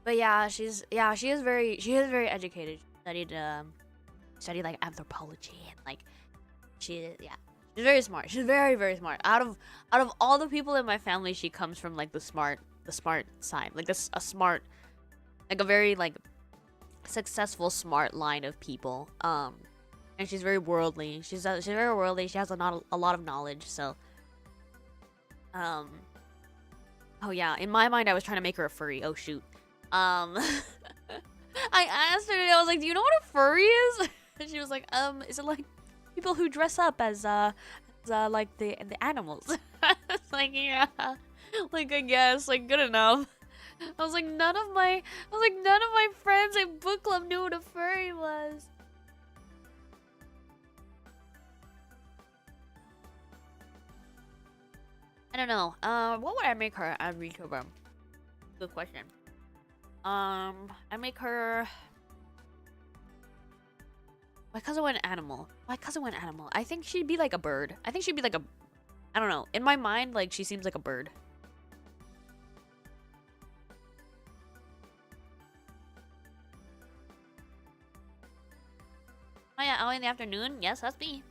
But yeah, she is very educated. She studied like anthropology, and like she's very smart. She's very, very smart. Out of all the people in my family, she comes from like the smart side, like a very like successful smart line of people. And she's very worldly. She's very worldly. She has a lot of knowledge. So oh yeah, in my mind I was trying to make her a furry. Oh shoot. I asked her today, I was like, do you know what a furry is? And she was like, is it like people who dress up as like the animals? I was like, yeah, like I guess, like good enough. I was like, none of my friends in book club knew what a furry was. I don't know. What would I make her a VTuber? Good question. I make her. My cousin went animal. I think she'd be like a bird. I think she'd be like a. I don't know. In my mind, like she seems like a bird. Oh yeah. Aoi in the afternoon? Yes, that's me.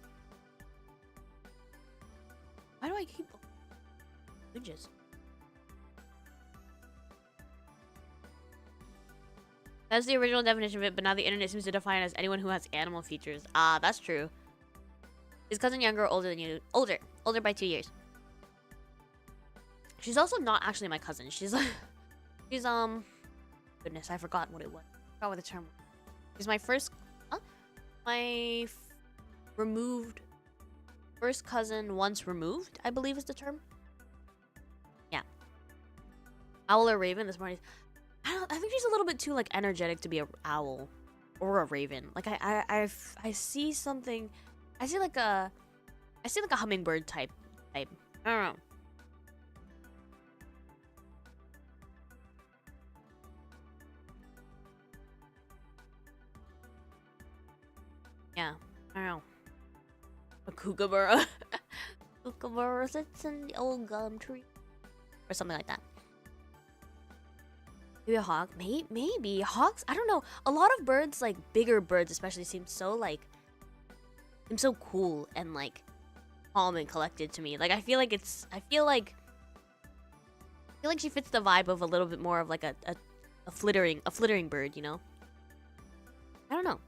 Why do I keep images? That's the original definition of it, but now the internet seems to define it as anyone who has animal features. Ah, that's true. Is cousin younger or older than you? Older. Older by 2 years. She's also not actually my cousin. She's she's goodness, I forgot what it was. I forgot what the term was. She's my first removed first cousin once removed, I believe is the term. Yeah. Owl or raven this morning. I think she's a little bit too like energetic to be a owl or a raven. Like I see something. I see like a hummingbird type. I don't know. Yeah, I don't know. A kookaburra. Kookaburra sits in the old gum tree, or something like that. Maybe a hawk. Maybe hawks. I don't know. A lot of birds, like bigger birds, especially, seem so cool and like calm and collected to me. Like I feel like she fits the vibe of a little bit more of like a flittering bird, you know? I don't know.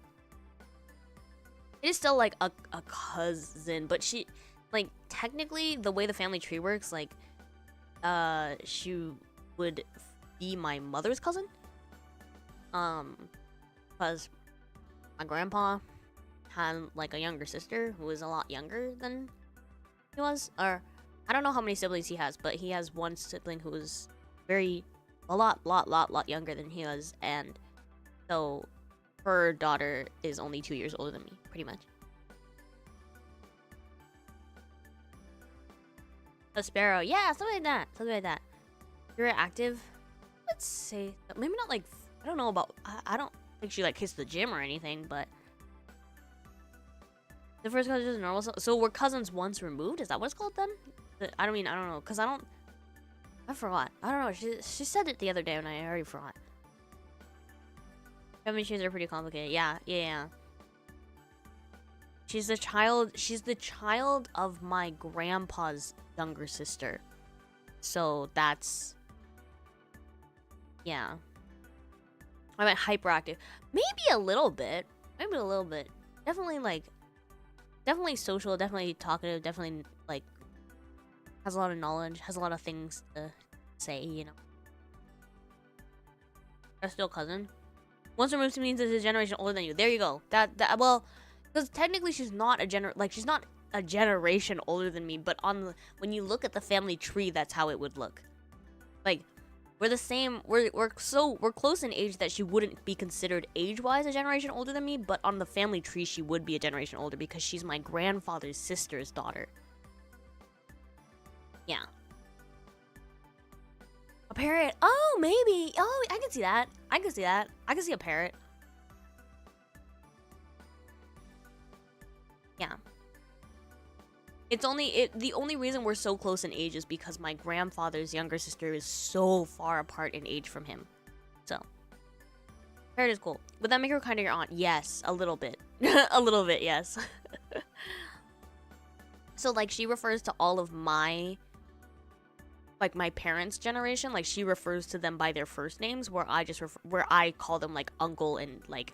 It is still like a cousin, but she, like, technically the way the family tree works, like she would be my mother's cousin. Because my grandpa had like a younger sister who was a lot younger than he was, or I don't know how many siblings he has, but he has one sibling who was a lot younger than he was, and so her daughter is only 2 years older than me, pretty much. A sparrow, yeah, something like that. You're active. Let's say maybe not like, I don't know about. I don't think she like hits the gym or anything, but the first cousin is normal. So we're cousins once removed. Is that what it's called then? I don't know, cause I forgot. I don't know. She said it the other day and I already forgot. Family trees are pretty complicated. Yeah. She's the child of my grandpa's younger sister. So that's, yeah. I meant hyperactive. Maybe a little bit. Definitely social, definitely talkative, definitely like has a lot of knowledge, has a lot of things to say, you know. That's still cousin. Once removed means it's a generation older than you. There you go. Well, because technically she's not a generation older than me, but when you look at the family tree, that's how it would look. Like, we're the same. We're close in age that she wouldn't be considered age-wise a generation older than me, but on the family tree she would be a generation older because she's my grandfather's sister's daughter. Yeah. A parrot. Oh, maybe. Oh, I can see that. I can see a parrot. Yeah. The only reason we're so close in age is because my grandfather's younger sister is so far apart in age from him. So, parrot is cool. Would that make her kind of your aunt? Yes, a little bit. A little bit, yes. So, like, she refers to all of my parents' generation. Like, she refers to them by their first names, where I call them like uncle and like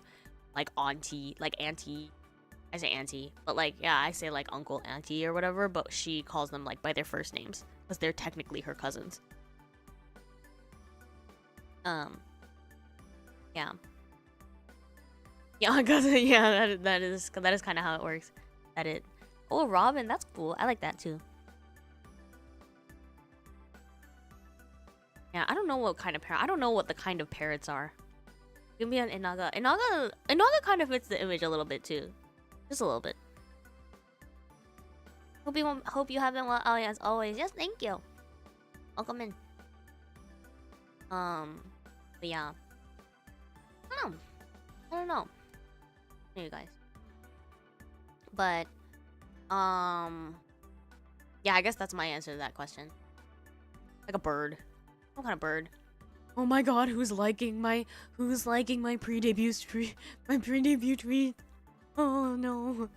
auntie, like auntie. I say auntie, but like, yeah, I say like uncle, auntie, or whatever, but she calls them like by their first names because they're technically her cousins. Yeah. Yeah, cousin. Yeah, that is kind of how it works. Oh, Robin, that's cool. I like that too. Yeah, I don't know what kind of parrot. I don't know what the kind of parrots are. Give me an Inaga. Inaga kind of fits the image a little bit too. Just a little bit. Hope you have been well, Ali, as always. Yes, thank you. Welcome in. But yeah. I don't know. Hey, you guys. But, yeah, I guess that's my answer to that question. Like a bird. What kind of bird? Oh my god, who's liking my pre-debut tweet? My pre-debut tweet. Oh no.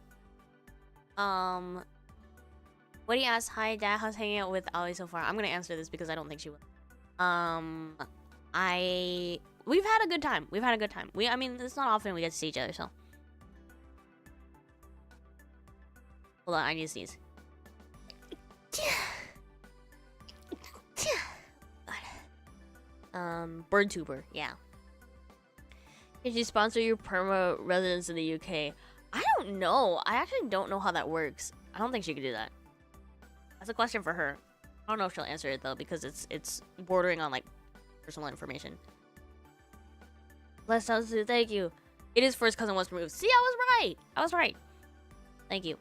What do you ask? Hi dad, how's hanging out with Aoi so far? I'm gonna answer this because I don't think she will. We've had a good time. We've had a good time. I mean, it's not often we get to see each other, so. Hold on, I need to sneeze. Bird tuber, yeah. Can you sponsor your perma residence in the UK? I don't know. I actually don't know how that works. I don't think she could do that. That's a question for her. I don't know if she'll answer it though, because it's bordering on like personal information. Bless us, thank you. It is first cousin was removed. See, I was right. I was right. Thank you.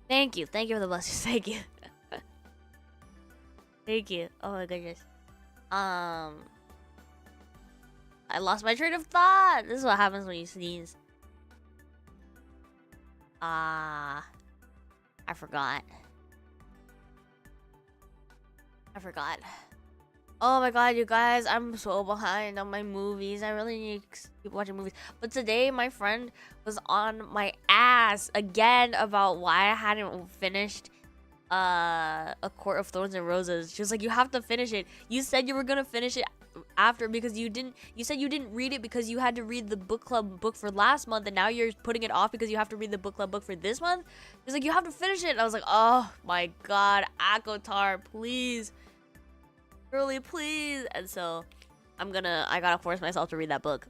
Thank you. Thank you for the blessings. Thank you. Thank you. Oh my goodness. I lost my train of thought. This is what happens when you sneeze. I forgot. Oh my god, you guys, I'm so behind on my movies. I really need to keep watching movies. But today, my friend was on my ass again about why I hadn't finished A Court of Thorns and Roses. She was like, you have to finish it. You said you were gonna finish it after because you said you didn't read it because you had to read the book club book for last month, and now you're putting it off because you have to read the book club book for this month. She was like, you have to finish it. And I was like, oh my god, Akotar, please. Really, please. And so I gotta force myself to read that book.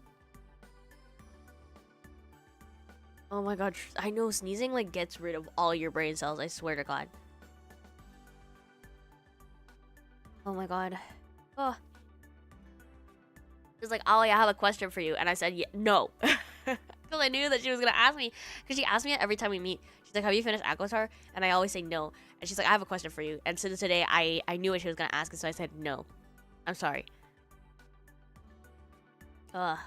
Oh my god, I know sneezing like gets rid of all your brain cells, I swear to god. Oh my god. Oh. She's like, Ollie, I have a question for you. And I said, yeah, no. Because I knew that she was going to ask me. Because she asks me it every time we meet. She's like, have you finished Akotar? And I always say no. And she's like, I have a question for you. And so today, I knew what she was going to ask. And so I said, no. I'm sorry. What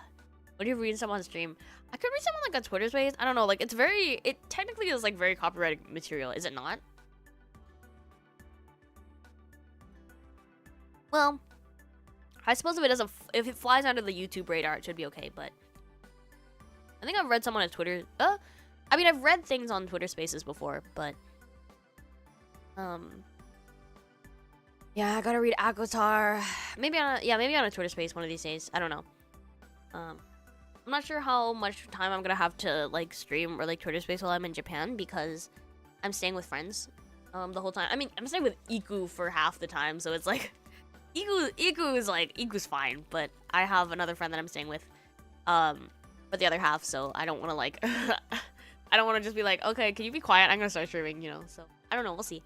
do you read someone on stream? I could read someone like on Twitter space. I don't know. Like, it technically is like very copyrighted material. Is it not? Well, I suppose if it flies under the YouTube radar, it should be okay, but I think I've read someone on Twitter. I mean, I've read things on Twitter Spaces before, but yeah, I gotta read Akotar. Maybe on a Twitter Space one of these days. I don't know. I'm not sure how much time I'm gonna have to like stream or like Twitter Space while I'm in Japan because I'm staying with friends the whole time. I mean, I'm staying with Iku for half the time, so it's like. Iku's fine, but I have another friend that I'm staying with, for the other half, so I don't want to like, I don't want to just be like, okay, can you be quiet? I'm gonna start streaming, you know, so I don't know, we'll see.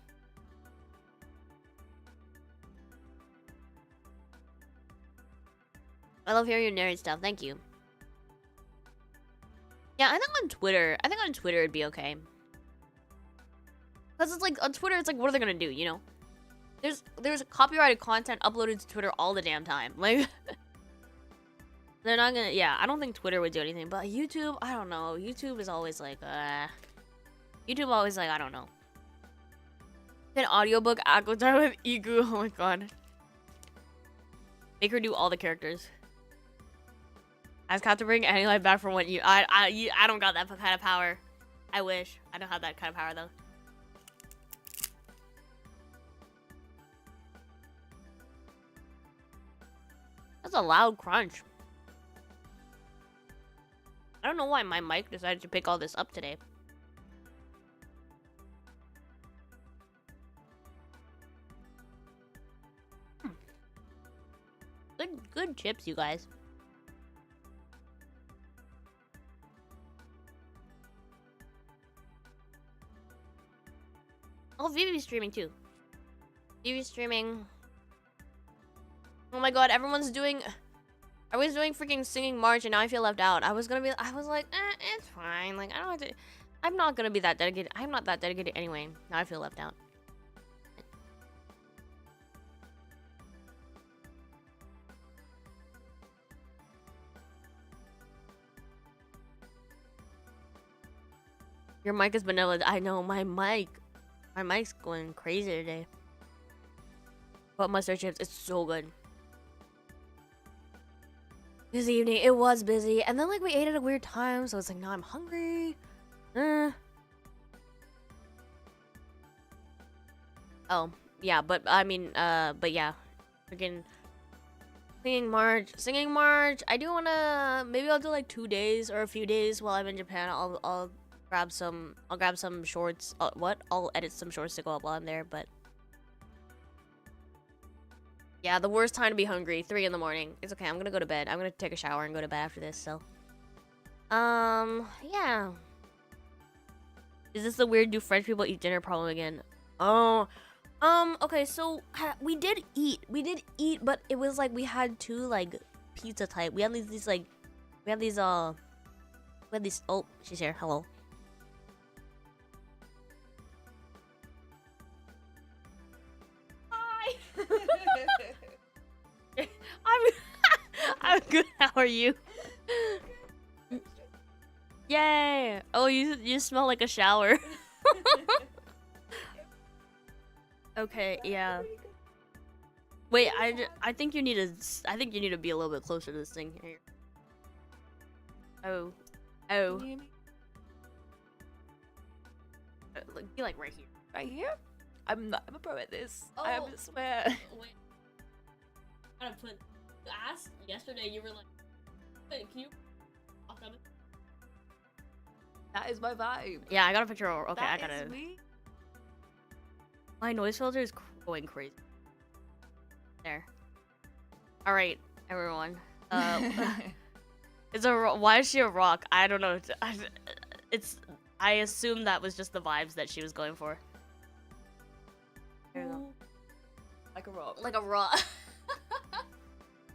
I love hearing your nerd stuff, thank you. Yeah, I think on Twitter it'd be okay. Because it's like, on Twitter, it's like, what are they gonna do, you know? There's copyrighted content uploaded to Twitter all the damn time. Like, they're not gonna... Yeah, I don't think Twitter would do anything. But YouTube, I don't know. YouTube is always like, YouTube always like, I don't know. An audiobook Akotar with Igu. Oh my god. Make her do all the characters. Ask how to bring any life back from what you... I don't got that kind of power. I wish. I don't have that kind of power, though. That's a loud crunch. I don't know why my mic decided to pick all this up today. Good chips, you guys. Oh, Vivi's streaming too. Vivi's streaming. Oh my god, everyone's doing freaking singing March and now I feel left out. I was like, it's fine. Like, I don't have to, I'm not gonna be that dedicated. I'm not that dedicated anyway. Now I feel left out. Your mic is vanilla. I know, my mic's going crazy today. But mustard chips, it's so good. Busy evening. It was busy. And then, like, we ate at a weird time. So it's like, now I'm hungry. Oh, yeah, but I mean, but yeah. Freaking singing march. I do wanna, maybe I'll do like 2 days or a few days while I'm in Japan. I'll grab some shorts. I'll edit some shorts to go up while I'm there, but yeah, the worst time to be hungry, 3 in the morning. It's okay, I'm gonna go to bed. I'm gonna take a shower and go to bed after this, so. Yeah. Is this the weird do French people eat dinner problem again? Oh, okay, so we did eat, but it was like we had two like pizza type. We had these oh, she's here. Hello. Hi. I'm good. How are you? Yay! Oh, you smell like a shower. Okay, yeah. Wait, I think you need to be a little bit closer to this thing here. Oh. Be like right here. Right here? I'm a pro at this. Oh. I swear. Wait. I gotta put. You asked yesterday. You were like, "Wait, can you?" That is my vibe. Yeah, I got a picture. Okay, That I gotta. is me. My noise filter is going crazy. There. All right, everyone. Why is she a rock? I don't know. I assume that was just the vibes that she was going for. There you go. Like a rock. Like a rock.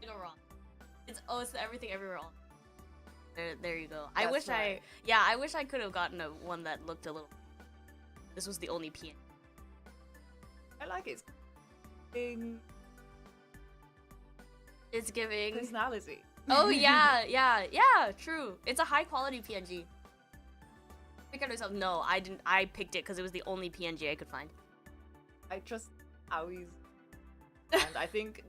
Like a rock. It's everything everywhere all. There you go. I wish I could have gotten one that looked a little. This was the only PN. I like it. It's giving Personality. Oh yeah, true. It's a high quality PNG. Pick out yourself. No, I didn't. I picked it because it was the only PNG I could find. I trust Aoi's, and I think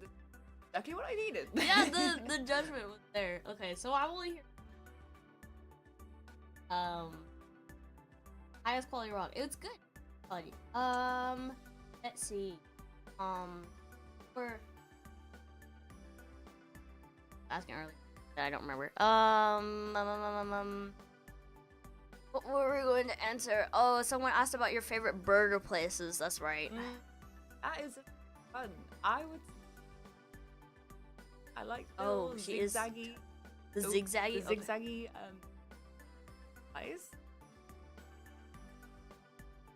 exactly what I needed. Yeah, the judgment was there. Okay, so I will hear. Highest quality rock. It's good quality. Let's see. For asking earlier that I don't remember. What were we going to answer? Oh, someone asked about your favorite burger places. That's right. That is fun. I like the zigzaggy. The zigzaggy. The zigzaggy eyes.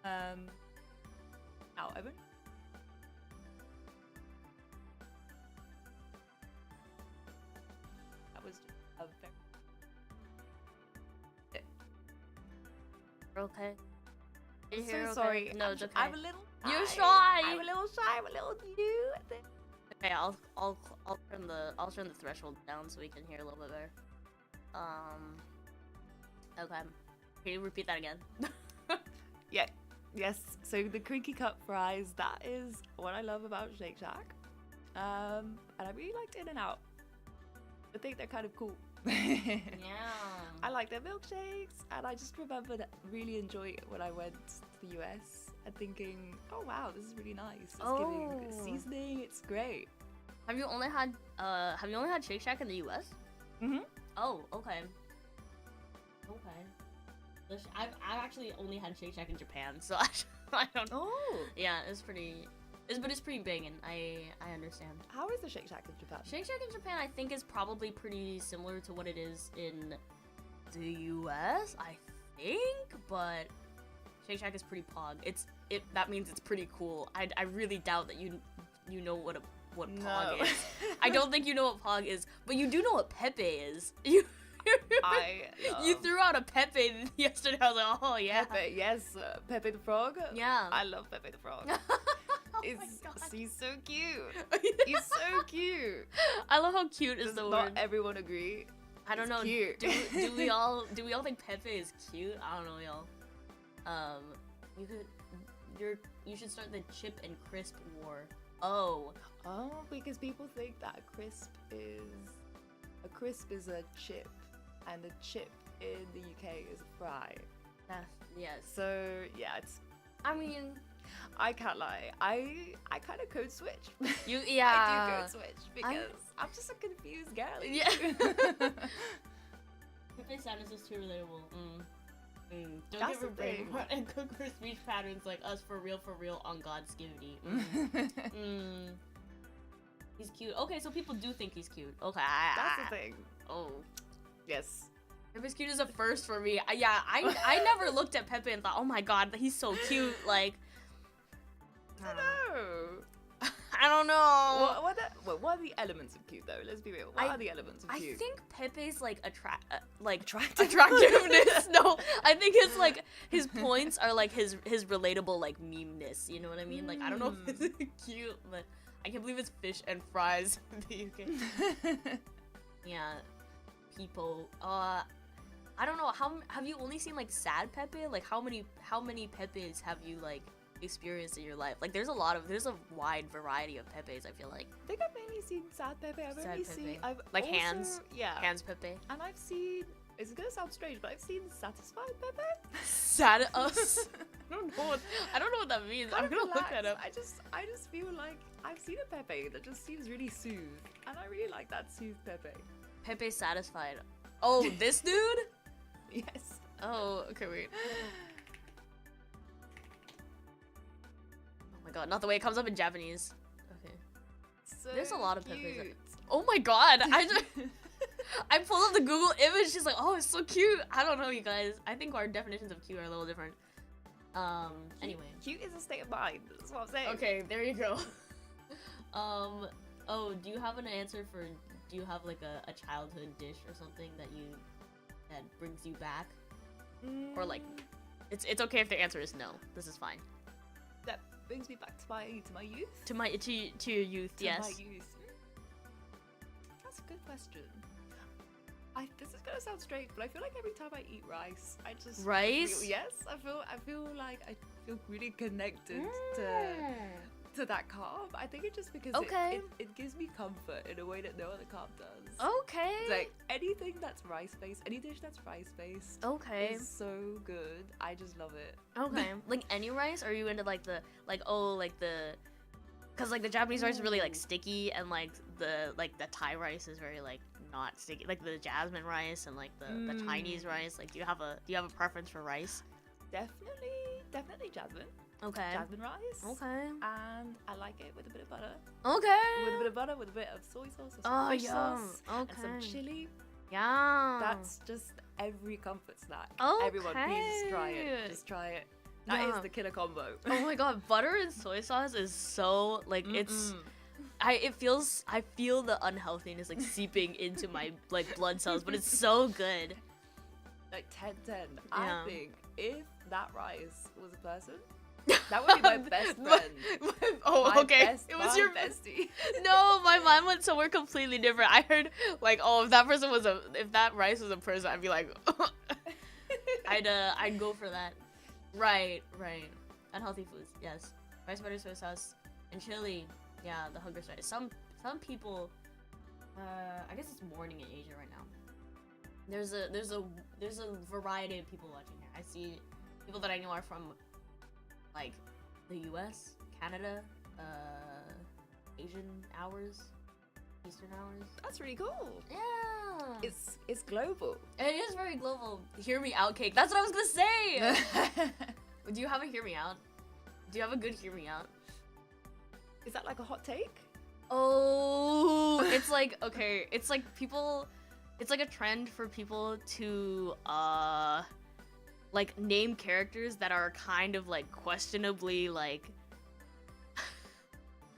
Now, Evan. That was just a very. Okay. I'm so sorry. No, it's okay. I'm a little. You're shy. I'm a little shy. I'm a little new at this. Okay, I'll turn the threshold down so we can hear a little bit better. Okay. Can you repeat that again? Yeah. Yes. So the crinkly cut fries. That is what I love about Shake Shack. And I really liked In and Out. I think they're kind of cool. Yeah. I like their milkshakes, and I just remember that really enjoying it when I went to the US and thinking, oh wow, this is really nice. It's giving seasoning. It's great. Have you only had Shake Shack in the US? Mhm. Oh, okay. Okay. I've actually only had Shake Shack in Japan, so I don't. Oh. Yeah, it's pretty banging. I understand. How is the Shake Shack in Japan? Shake Shack in Japan, I think, is probably pretty similar to what it is in the US, I think, but Shake Shack is pretty pog. That means it's pretty cool. I really doubt that you know what pog is. I don't think you know what pog is, but you do know what Pepe is. You threw out a Pepe yesterday. I was like, oh yeah. Pepe, yes, Pepe the Frog. Yeah. I love Pepe the Frog. Oh my God. He's so cute. He's so cute. I love how cute is the not word. Everyone agree? I don't know. Cute. Do we all think Pepe is cute? I don't know, y'all. You should start the chip and crisp war. Oh, because people think that a crisp is a chip, and a chip in the UK is a fry. Yes. So yeah, it's. I mean, I can't lie. I kind of code switch. you I yeah. do code switch because I'm just a confused girl. Yeah. Pepe's sadness is too relatable. Don't That's give her the brain thing. rot and cook her speech patterns like us for real on God's givity. He's cute. Okay, so people do think he's cute. Okay. That's the thing. Oh. Yes. Pepe's cute is a first for me. I never looked at Pepe and thought, oh my god, he's so cute. Like, I don't know. What are the elements of cute though? Let's be real. What are the elements of cute? I think Pepe's like Attractive? attractiveness. No, I think it's like his points are like his relatable like meme-ness. You know what I mean? Like I don't know if it's cute, but I can't believe it's fish and fries in the UK. Yeah, people. I don't know. How have you only seen like sad Pepe? Like how many Pepes have you like experienced in your life? Like there's a wide variety of Pepes. I feel like. I think I've mainly seen sad Pepe. I've Sad only Pepe. seen Like also, hands? Yeah. Hands Pepe. And I've seen. It's gonna sound strange, but I've seen satisfied Pepe. Sad us. I don't know what that means. I'm gonna look that up. I just feel like I've seen a Pepe that just seems really soothed, and I really like that soothed Pepe. Pepe satisfied. Oh, this dude? Yes. Oh, okay, wait. Oh my god, not the way it comes up in Japanese. Okay. So There's a lot of Pepes. cute. Oh my god, I pulled up the Google image, she's like, oh, it's so cute. I don't know, you guys. I think our definitions of cute are a little different. Anyway. Cute is a state of mind. That's what I'm saying. Okay, there you go. Oh, do you have an answer for, do you have like a childhood dish or something that brings you back? Or like, it's okay if the answer is no. This is fine. That brings me back to my youth. To your youth, yes. To my youth. That's a good question. This is gonna sound strange, but I feel like every time I eat rice, I just Rice? I feel like I feel really connected to that carb. I think it's just because it gives me comfort in a way that no other carb does. Okay. It's like anything that's rice based, any dish that's rice based, Okay. is so good. I just love it. Okay. Like any rice? Or are you into like the because like the Japanese rice is really like sticky, and like the Thai rice is very like not sticky. Like the jasmine rice and like the Chinese rice. Like do you have a preference for rice? Definitely jasmine. Okay. Jasmine rice. Okay. And I like it with a bit of butter. Okay. With a bit of butter, with a bit of soy sauce, or some Oh, fish yum. sauce, Okay. and some chili. Yeah. That's just every comfort snack. Okay. Everyone, please try it. Just try it. That is Yeah. the killer combo. Oh my god, butter and soy sauce is so like I feel the unhealthiness like seeping into my like blood cells, but it's so good. Like 10/10. Yeah. I think if that rice was a person, that would be my best friend. It was your bestie. No, my mind went somewhere completely different. I heard like, oh, if that rice was a person, I'd be like, I'd go for that. Right. Unhealthy foods, yes. Rice, butter, soy sauce, and chili. Yeah, the hunger strike. Some people, I guess it's morning in Asia right now. There's a variety of people watching here. I see people that I know are from like the US, Canada, Asian hours, Eastern hours. That's really cool. Yeah. It's global. It is very global. Hear me out cake. That's what I was gonna say. Do you have a hear me out? Do you have a good hear me out? Is that like a hot take? Oh, it's like, okay, it's like people, it's like a trend for people to like name characters that are kind of like questionably like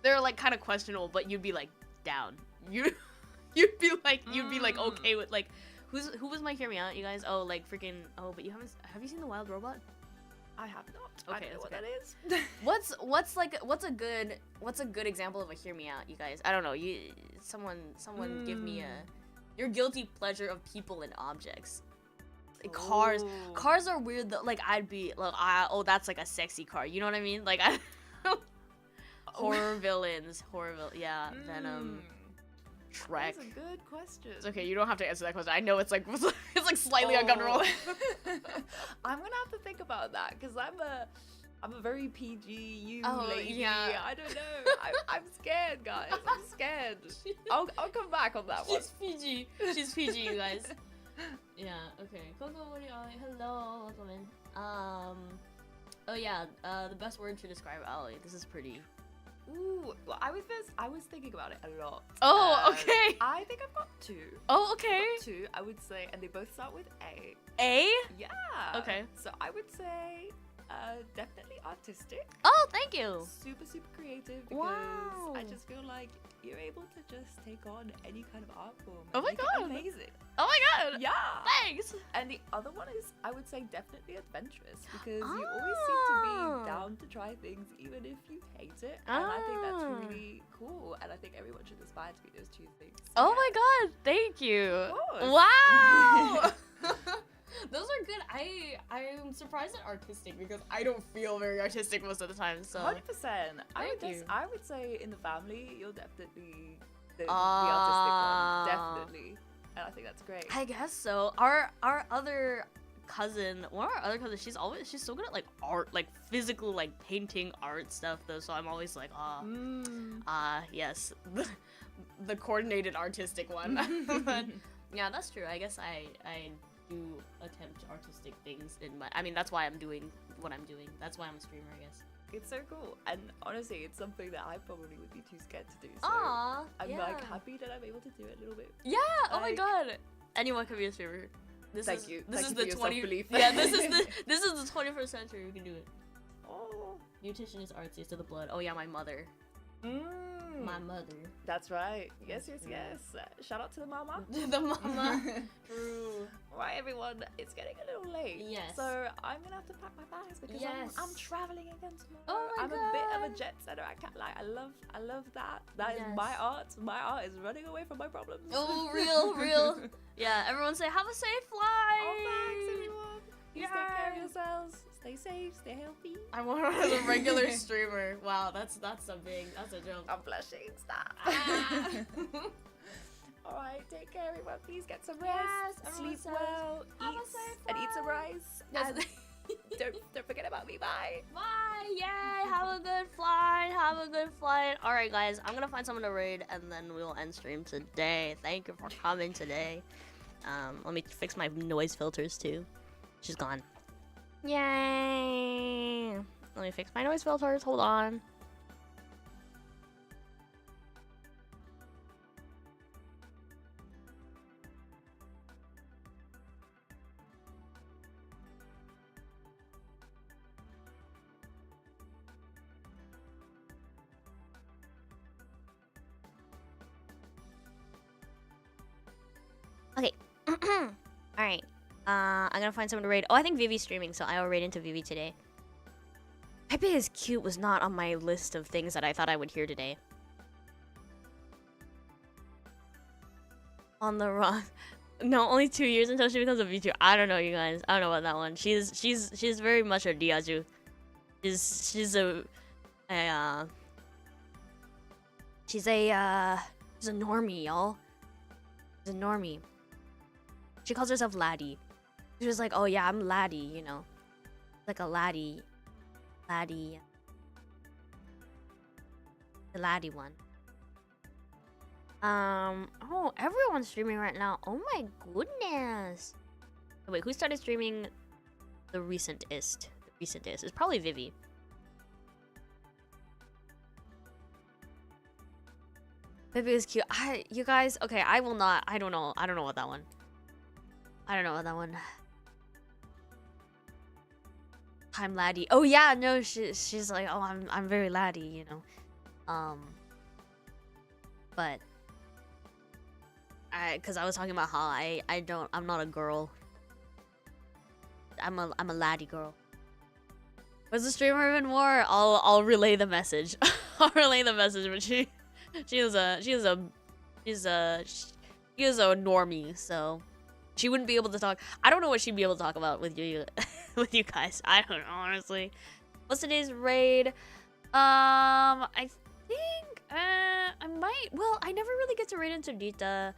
they're like kind of questionable, but you'd be like down. You'd be like okay with like who was my hear me out, you guys? Oh, like freaking but have you seen The Wild Robot? I have not. Okay, I don't know what that's that is. what's a good example of a hear me out, you guys? I don't know. Someone give me your guilty pleasure of people and objects. Like cars are weird though. Like I'd be like, that's like a sexy car. You know what I mean? Like horror villains, yeah, Venom. Shrek. That's a good question. It's okay, you don't have to answer that question. I know it's like it's like slightly uncomfortable. I'm gonna have to think about that because I'm a very PG lady. Yeah. I don't know. I'm scared, guys. I'm scared. I'll come back on that one. She's PG. She's PG, you guys. Yeah. Okay. Tokimori Aoi. Hello. Welcome in. Oh yeah. The best word to describe Aoi. This is pretty. Ooh. Well, I was thinking about it a lot. Oh, okay. I think I've got two. Oh, okay. Two, I would say, and they both start with A. A. Yeah. Okay. So I would say definitely artistic. Oh, thank you. Super creative because Wow. I just feel like you're able to just take on any kind of art form. Oh and my make it God. amazing. Oh my god. Yeah. Thanks. And the other one is, I would say, definitely adventurous because you always seem to Oh. be down to try things even if you hate it. And I think that's Ah. really cool. And I think everyone should aspire to be those two things. So Oh yeah. my god. Thank you. Of course. Wow. Those are good. I'm surprised at artistic because I don't feel very artistic most of the time. So 100%. Thank you. I would say in the family, you're definitely the artistic one. Definitely. And I think that's great. I guess so. Our other cousin, one of our other cousins, she's so good at like art, like physical, like painting art stuff though. So I'm always like, yes, the coordinated artistic one. But yeah, that's true. I guess I do attempt artistic things in my. I mean, that's why I'm doing what I'm doing. That's why I'm a streamer, I guess. It's so cool. And honestly, it's something that I probably would be too scared to do. So Aww, I'm yeah. like happy that I'm able to do it a little bit. Yeah. Oh my Like- god. Anyone can be a streamer. Thank you. This Thank is you the for your 20. self-belief. Yeah. This is the 21st century. We can do it. Oh. Beautician is artsy to the blood. Oh yeah, my mother. My mother. That's right. Yes. Shout out to the mama. The mama. True. Right, everyone. It's getting a little late. Yes. So I'm gonna have to pack my bags because Yes. I'm traveling again tomorrow. Oh my I'm a bit of God. a jet setter. I can't lie. I love that. That is Yes. my art. My art is running away from my problems. Oh, real. Yeah. Everyone say have a safe flight. Oh, thanks, everyone. Please take care of Yes. yourselves. Stay safe. Stay healthy. I want her as a regular streamer. Wow, that's something. That's a joke. I'm blushing. Stop. Ah. All right, take care, everyone. Please get some Yes, rest, everyone sleep says, well, "Have a eat safe and eat some flight." rice. Yes. And don't forget about me. Bye. Bye. Yay. Have a good flight. Have a good flight. All right, guys. I'm gonna find someone to raid, and then we'll end stream today. Thank you for coming today. Let me fix my noise filters too. She's gone. Yay. Let me fix my noise filters. Hold on. Okay. Alright. I'm gonna find someone to raid. Oh, I think Vivi's streaming, so I'll raid into Vivi today. Pepe is cute was not on my list of things that I thought I would hear today. On the run. No, only 2 years until she becomes a VTuber. I don't know, you guys. I don't know about that one. She's very much a Diaju. She's a normie, y'all. She's a normie. She calls herself Laddie. She was like, oh yeah, I'm Laddie, you know. Like a laddie. The laddie one. Oh, everyone's streaming right now. Oh my goodness. Wait, who started streaming the recentest? It's probably Vivi. Vivi is cute. You guys, okay, I will not. I don't know what that one. I'm Laddie. Oh yeah, no, she's like, oh, I'm very Laddie, you know. But cause I was talking about how I'm not a girl. I'm a Laddie girl. Was the streamer even more? I'll relay the message. I'll relay the message, but she is a normie, so she wouldn't be able to talk. I don't know what she'd be able to talk about with you with you guys. I don't know, honestly. What's today's raid? I think I might Right? Well, I never really get to read into Rita,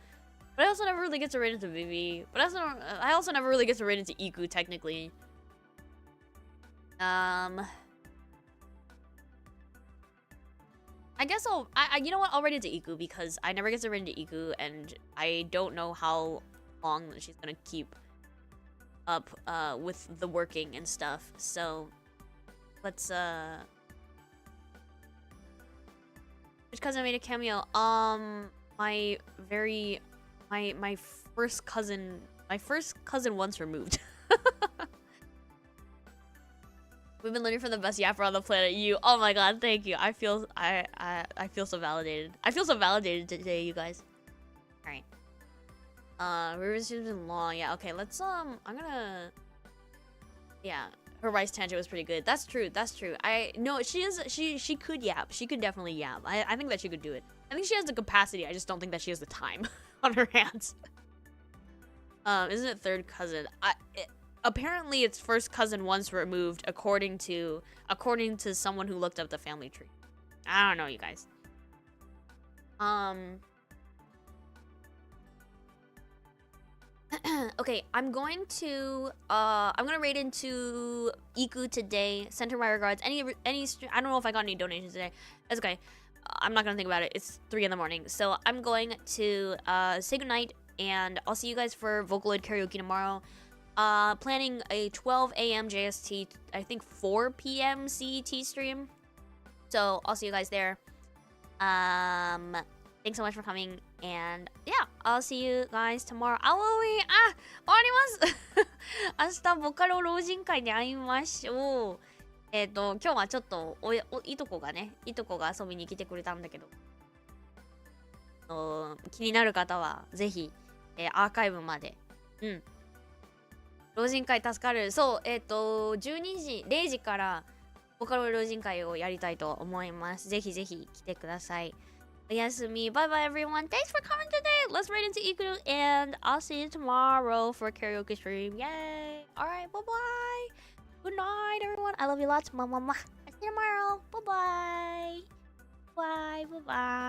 but I also never really get to read into Vivi. But I also never really get to read into Iku technically. I guess you know what? I'll read into Iku because I never get to read into Iku, and I don't know how long she's gonna keep up with the working and stuff. So let's which cousin made a cameo? My first cousin once removed. We've been learning from the best yapper on the planet. You. Oh my god, thank you. I feel so validated. I feel so validated today, you guys. All right. Rivers has been long. Yeah. Okay. Let's I'm gonna. Yeah. Her rice tangent was pretty good. That's true. That's true. She could yap. She could definitely yap. I think that she could do it. I think she has the capacity. I just don't think that she has the time on her hands. Isn't it third cousin? Apparently it's first cousin once removed, according to someone who looked up the family tree. I don't know, you guys. Okay, I'm gonna raid into Iku today. Send her my regards. I don't know if I got any donations today. That's okay. I'm not gonna think about it. It's 3 in the morning, so I'm going to say goodnight, and I'll see you guys for Vocaloid karaoke tomorrow. Planning a 12 a.m. JST, I think 4 p.m. CET stream. So I'll see you guys there. Thanks so much for coming, and yeah, I'll see you guys tomorrow. 終わります明日ボカロ老人会に会いましょう。今日はちょっといとこが遊びに来てくれたんだけど、気になる方はぜひ、アーカイブまで。老人会助かる。そう、12時、0時からボカロ老人会をやりたいと思います。ぜひぜひ来てください。おやすみ。Bye bye everyone. Thanks for coming today. Let's raid into Iku, and I'll see you tomorrow for a karaoke stream. Yay. Alright, bye bye. Good night everyone. I love you lots. Mwah, mwah, mwah. I'll see you tomorrow. Bye bye. Bye bye.